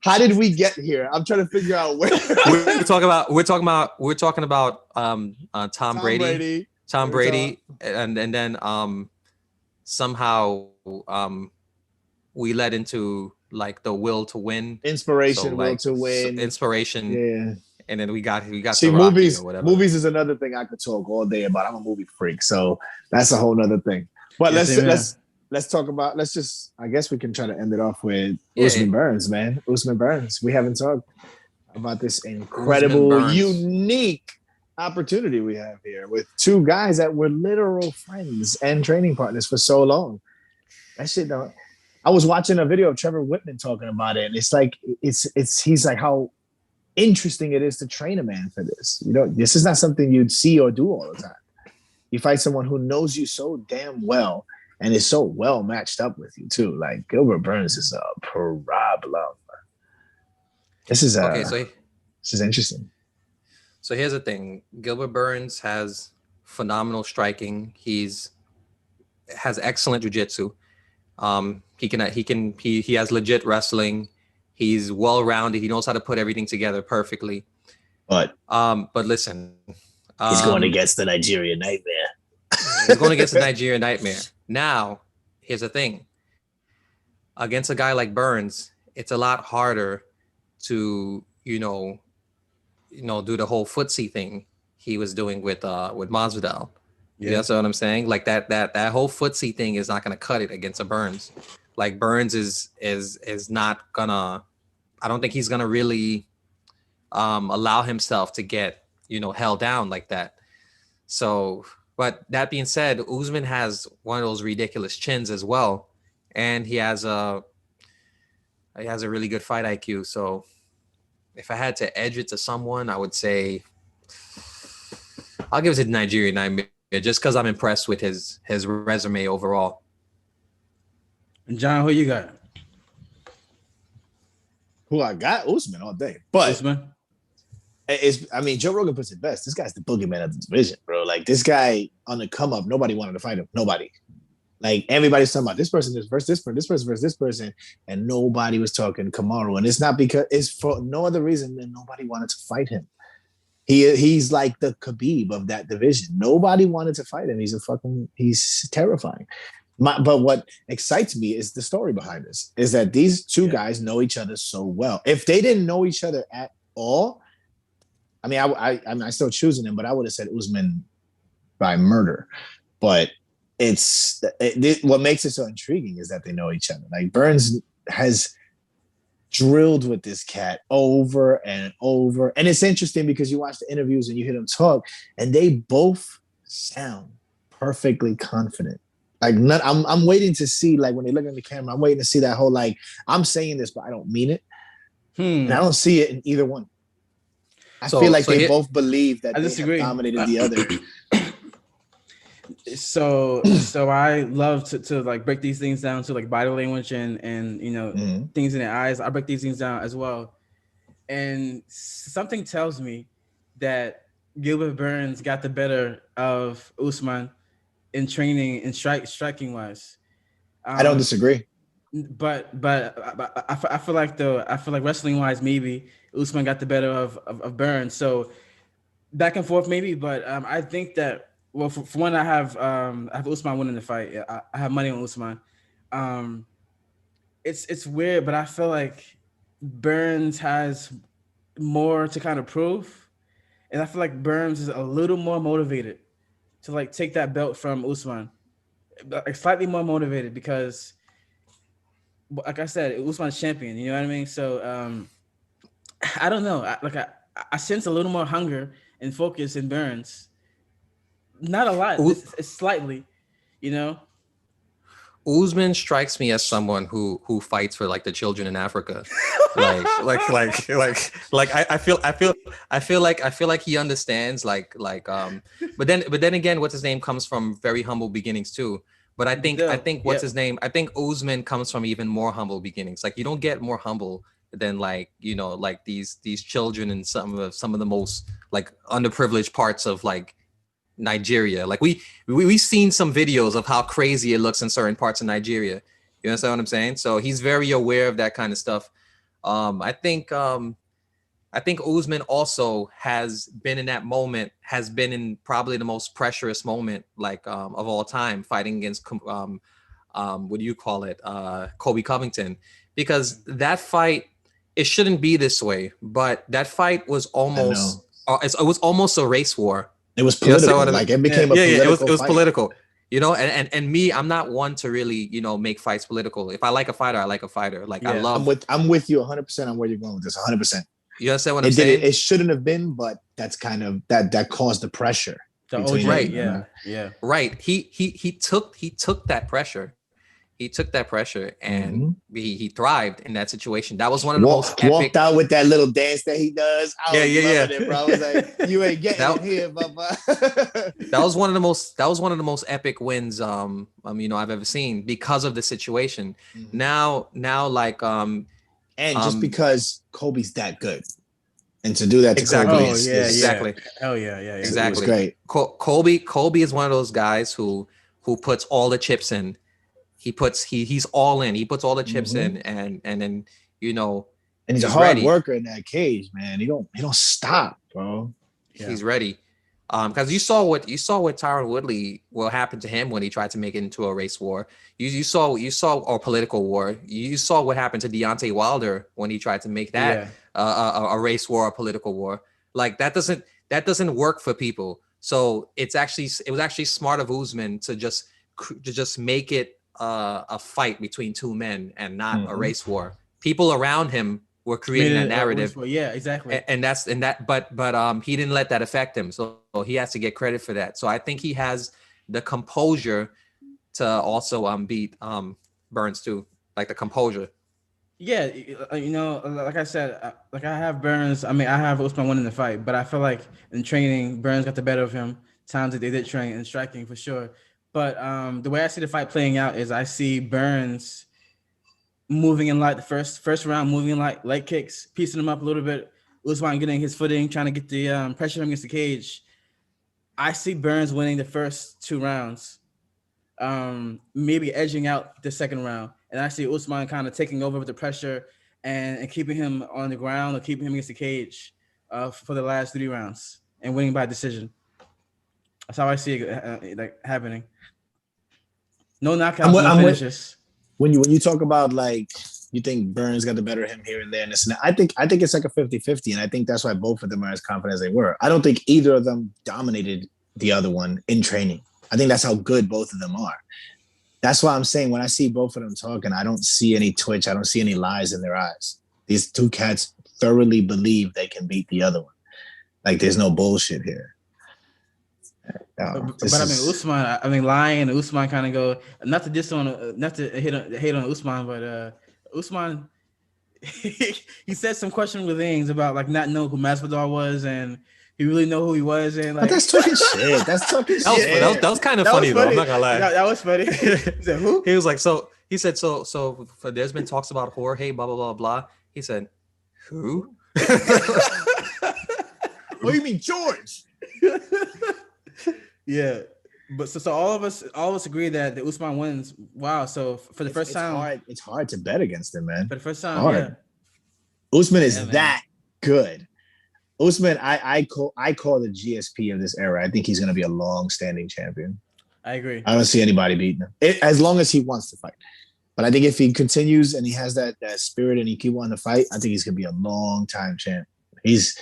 How did we get here? I'm trying to figure out where. We're talking about Tom Brady. Tom Brady, and then somehow we led into like the will to win, inspiration, so, like, will to win, inspiration. Yeah. And then we got see movies. Movies is another thing I could talk all day about. I'm a movie freak, so that's a whole nother thing. But let's talk about. I guess we can try to end it off with Usman Burns, man. Usman Burns. We haven't talked about this incredible, unique opportunity we have here with two guys that were literal friends and training partners for so long. That shit don't. I was watching a video of Trevor Whitman talking about it, and it's like he's like how interesting it is to train a man for this. You know, this is not something you'd see or do all the time. You fight someone who knows you so damn well and is so well matched up with you too. Like Gilbert Burns is a problem. This is interesting. So here's the thing: Gilbert Burns has phenomenal striking. Has excellent jiu-jitsu. He has legit wrestling. He's well-rounded. He knows how to put everything together perfectly. But listen, he's going against the Nigerian Nightmare. He's going against the Nigerian Nightmare. Now, here's the thing. Against a guy like Burns, it's a lot harder to, do the whole footsie thing he was doing with Masvidal. Yeah, that's what I'm saying. Like that whole footsie thing is not gonna cut it against a Burns. Like Burns is not gonna. I don't think he's gonna really allow himself to get held down like that. So, but that being said, Usman has one of those ridiculous chins as well, and he has a really good fight IQ. So, if I had to edge it to someone, I would say I'll give it to the Nigerian Nightmare just because I'm impressed with his resume overall. And John, who you got? Who I got? Usman all day. But Usman? Joe Rogan puts it best. This guy's the boogeyman of the division, bro. Like this guy on the come up, nobody wanted to fight him. Nobody. Like everybody's talking about this person versus this person, this person versus this person, and nobody was talking Kamaru. And it's not because it's for no other reason than nobody wanted to fight him. He's like the Khabib of that division. Nobody wanted to fight him. He's terrifying. But what excites me is the story behind this, is that these two guys know each other so well. If they didn't know each other at all, I still choosing them, but I would have said Usman by murder. But what makes it so intriguing is that they know each other. Like Burns has drilled with this cat over and over. And it's interesting because you watch the interviews and you hear them talk, and they both sound perfectly confident. Like I'm waiting to see, like when they look in the camera, I'm waiting to see that whole like, I'm saying this, but I don't mean it. And I don't see it in either one. I feel like they both believe that they have dominated the other. So I love to like break these things down to like body language and things in their eyes. I break these things down as well. And something tells me that Gilbert Burns got the better of Usman in training and striking wise. I don't disagree. But I feel like wrestling wise, maybe Usman got the better of Burns. So back and forth maybe, but I think that, well, for one, I have Usman winning the fight. I have money on Usman. It's weird, but I feel like Burns has more to kind of prove, and I feel like Burns is a little more motivated to like take that belt from Usman, like slightly more motivated because, like I said, Usman's champion. You know what I mean? So I don't know. I sense a little more hunger and focus in Burns. Not a lot. It's slightly, Usman strikes me as someone who fights for like the children in Africa. I feel like he understands but then again, what's his name comes from very humble beginnings too. But I think what's his name? I think Usman comes from even more humble beginnings. Like you don't get more humble than these children in some of the most like underprivileged parts of like Nigeria. Like we've seen some videos of how crazy it looks in certain parts of Nigeria. You understand what I'm saying? So he's very aware of that kind of stuff. I think Usman also has been in that moment, has been in probably the most pressurous moment of all time, fighting against Kobe Covington, because that fight, it shouldn't be this way, but that fight was almost it was almost a race war. It was political. It became a political it was fight. political. And me, I'm not one to really, make fights political. If I like a fighter, I like a fighter. I love. I'm with you 100% on where you're going with this. 100%. You understand what I'm saying? It shouldn't have been, but that's kind of that caused the pressure. Right. Yeah. Right. He took that pressure, he took that pressure and Mm-hmm. he thrived in that situation. That was one of the most Walked epic. out with that little dance that he does. I was loving it, bro. I was like, you ain't getting That- it here, Bubba. That was one of the most epic wins you know I've ever seen because of the situation. Mhm. Now like And just um, because Kobe's that good. And to do that to Exactly. Kobe Oh is, yeah, is- Exactly. yeah. Oh yeah, yeah, yeah. it was Exactly. great. Kobe is one of those guys who puts all the chips in. He's all in. He puts all the chips in, and then you know And he's a He's hard ready. worker in that cage, man. He don't stop, bro. Yeah. he's ready. Because you saw what Tyron Woodley what happened to him when he tried to make it into a race war. You saw or political war. You saw what happened to Deontay Wilder when he tried to make that a race war, a political war. Like that doesn't work for people. So it was actually smart of Usman to just make it a fight between two men and not a Mhm. race war. People around him were creating that narrative. Yeah, exactly. But he didn't let that affect him, so he has to get credit for that. So I think he has the composure to also beat Burns too, like the composure. Yeah, you know, like I said, like I have Burns. I mean, I have Usman winning the fight, but I feel like in training, Burns got the better of him. Times that they did train and striking for sure. But the way I see the fight playing out is I see Burns moving in like the first round, moving in like leg kicks, piecing him up a little bit. Usman getting his footing, trying to get the pressure against the cage. I see Burns winning the first 2 rounds, maybe edging out the second round, and I see Usman kind of taking over with the pressure and keeping him on the ground or keeping him against the cage for the last 3 rounds and winning by decision. That's how I see it like happening. No knockouts, no finishes. When you talk about like you think Burns got the better of him here and there and this and that, I think it's like a 50-50, and I think that's why both of them are as confident as they were. I don't think either of them dominated the other one in training. I think that's how good both of them are. That's why I'm saying when I see both of them talking, I don't see any twitch. I don't see any lies in their eyes. These two cats thoroughly believe they can beat the other one. Like there's no bullshit here. But I mean, Usman. I mean, lying and Usman kind of go not to diss on, not to hate on Usman, but Usman he said some questionable things about like not knowing who Masvidal was, and he really know who he was, and like but that's talking shit. That's talking shit. That was kind of funny though. I'm not gonna lie. That was funny. He said, who? He was like, he said, there's been talks about Jorge, blah blah blah blah. He said, who? What do you mean, George? Yeah, but so all of us agree that the Usman wins. Wow! So for the first time, it's hard to bet against him, man. For the first time, hard. yeah. Usman is that good. Usman, I call the GSP of this era. I think he's going to be a long-standing champion. I agree. I don't see anybody beating him as long as he wants to fight. But I think if he continues and he has that spirit and he keep wanting to fight, I think he's going to be a long-time champ. He's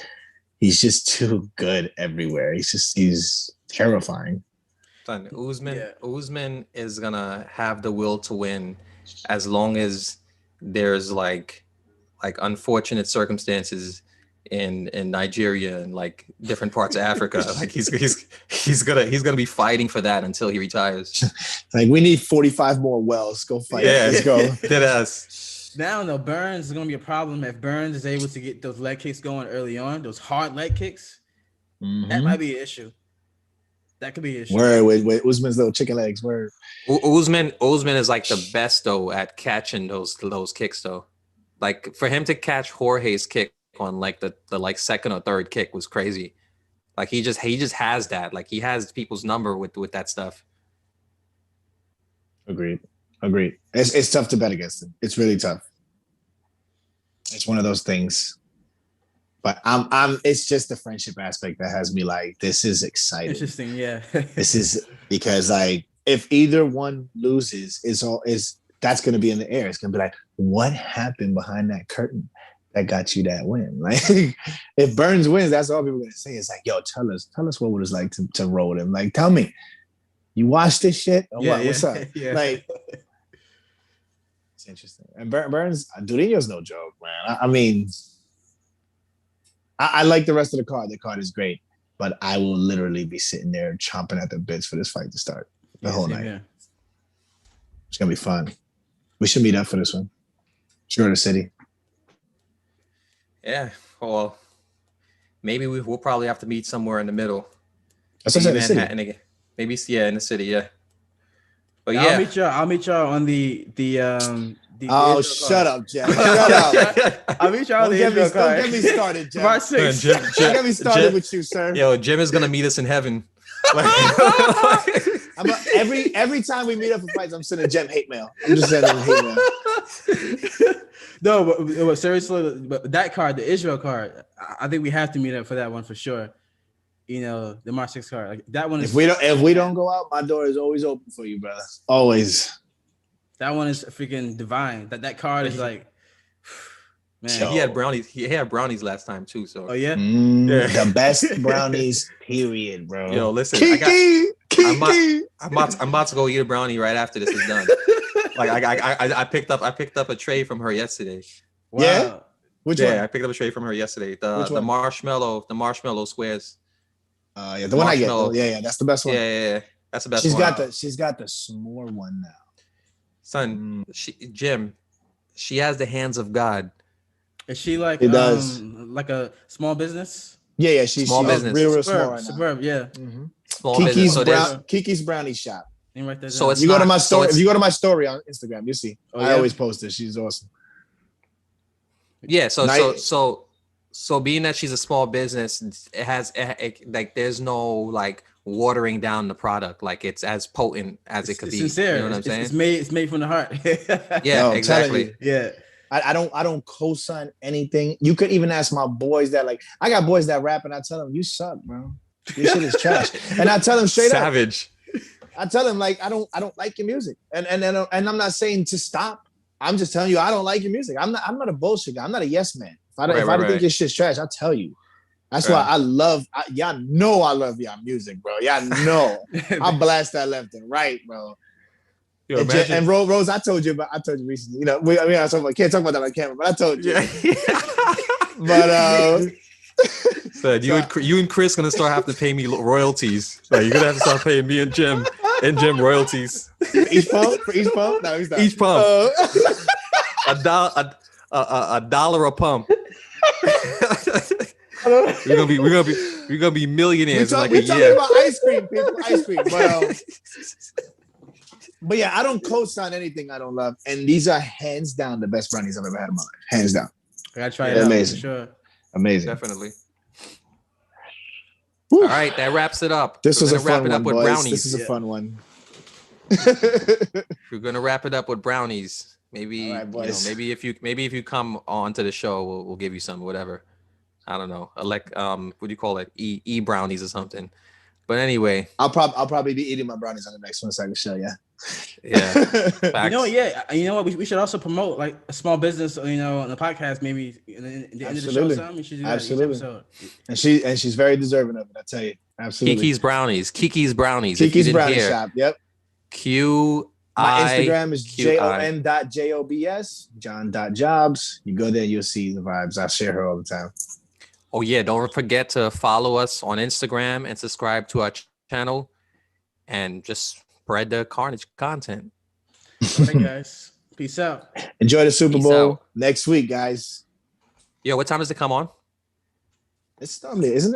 just too good everywhere. He's terrifying. Usman is gonna have the will to win as long as there's like unfortunate circumstances in Nigeria and like different parts of Africa. Like he's gonna be fighting for that until he retires. Like we need 45 more wells. Go fight. Yeah, let's go. Deadass. Now, no, Burns is gonna be a problem if Burns is able to get those leg kicks going early on. Those hard leg kicks, that might be an issue. That could be an issue. Word with Usman's little chicken legs. Word. Usman is like the best though at catching those kicks though. Like for him to catch Jorge's kick on like the like second or third kick was crazy. Like he just has that. Like he has people's number with that stuff. Agreed. It's tough to bet against him. It's really tough. It's one of those things. But it's just the friendship aspect that has me like, this is exciting. Interesting, yeah. This is because like if either one loses, that's gonna be in the air. It's gonna be like, what happened behind that curtain that got you that win? Like if Burns wins, that's all people are gonna say. It's like, yo, tell us what it was like to roll him. Like, tell me, you watched this shit? Or what? What's up? Yeah. Like it's interesting. And Burns, Durinho's no joke, man. I mean, I like the rest of the card. The card is great, but I will literally be sitting there chomping at the bits for this fight to start the whole night. Yeah. It's gonna be fun. We should meet up for this one. Sure, the city. Yeah. Well, maybe we'll probably have to meet somewhere in the middle. That's what I Maybe said, the city. Manhattan again. Maybe in the city. Yeah. But I'll yeah. meet y'all. I'll meet y'all on the Oh, Israel shut card. up, Jeff. Shut up. I'll meet y'all on Don't the get, me, Israel don't card. get me started, Jeff. March 6th. Jim, Don't get me started Jim- with you, sir. Yo, Jim is gonna meet us in heaven. Like, Every time we meet up for fights, I'm sending Jem hate mail. I'm just sending him hate mail. No, but seriously, but that card, the Israel card, I think we have to meet up for that one for sure. You know, the March 6th card. Like, that one is If we don't go out, my door is always open for you, brother. Always. that one is freaking divine. That card is like, man. Yo. he had brownies. He had brownies last time too. So Oh yeah. The best brownies, period, bro. yo, listen, Kiki, I'm not- Kiki. I'm about to go eat a brownie right after this is done. Like I picked up a tray from her yesterday. Wow. Yeah? Which I one? picked up a tray from her yesterday. Which The one? marshmallow squares. Yeah, the one I get. Marshmallow. Yeah, that's the best one. Yeah. That's the best She's one. got the s'more one now. Son, Jim, she has the hands of God. Is she like It does. like a small business? Yeah, she's Small she's business. real small right now. Suburb, yeah. Mhm. Small business. So there's Kiki's Brownie Shop. Let me write that So down. it's You go to not- my so story. it's- If you go to my story on Instagram, you see. Oh, I yeah? always post her. She's awesome. yeah. So Night- so being that she's a small business, like there's no like watering down the product. Like it's as potent as it could It's be. sincere. You know what I'm saying? It's made from the heart. Yeah, No, I'm telling exactly. you. Yeah. I don't co-sign anything. You could even ask my boys that I got boys that rap and I tell them, you suck, bro. Your shit is trash. And I tell them straight up. Savage. I tell them I don't like your music. And I'm not saying to stop. I'm just telling you I don't like your music. I'm not a bullshit guy. I'm not a yes man. If I Right. think your shit's trash, I'll tell you. That's why y'all know I love y'all music, bro. Y'all know. I blast that left and right, bro. Yo, And Rose, I told you recently. You know, I can't talk about that on camera, but I told you. But Said you and Chris gonna start having to pay me royalties. Like you're gonna have to start paying me and Jim royalties. each pump? No, he's not. Each pump. A dollar a pump. We're gonna be millionaires in like a We're talking year. about ice cream, people. Ice cream. But yeah, I don't co-sign anything I don't love. And these are hands down the best brownies I've ever had in my life. Hands down. I gotta try it Yeah, out. amazing. For sure. Amazing. Definitely. Whew. All right, that wraps it up. This We're was a gonna wrap fun it one, up with boys. brownies. This is a Yeah. fun one. We're gonna wrap it up with brownies. Maybe All right, boys. maybe if you come on to the show, we'll give you some whatever. I don't know, like what do you call it? E brownies or something. But anyway, I'll probably be eating my brownies on the next one so I can show you. yeah. You Facts. know, you know what? We should also promote like a small business, you know, on the podcast. Maybe in the end of the show, Absolutely. something. We should do that each Absolutely. episode. And she's very deserving of it, I tell you. Absolutely. Kiki's brownies. If you Kiki's didn't Brownie hear, Shop. Yep. QI. My Instagram is QI. jon.jobs, john.jobs. You go there, you'll see the vibes. I share her all the time. Oh yeah, don't forget to follow us on Instagram and subscribe to our channel, and just spread the Carnage content. All right, guys. Peace out. Enjoy the Super Peace Bowl out. next week, guys. Yo, what time does it come on? It's Sunday, isn't it?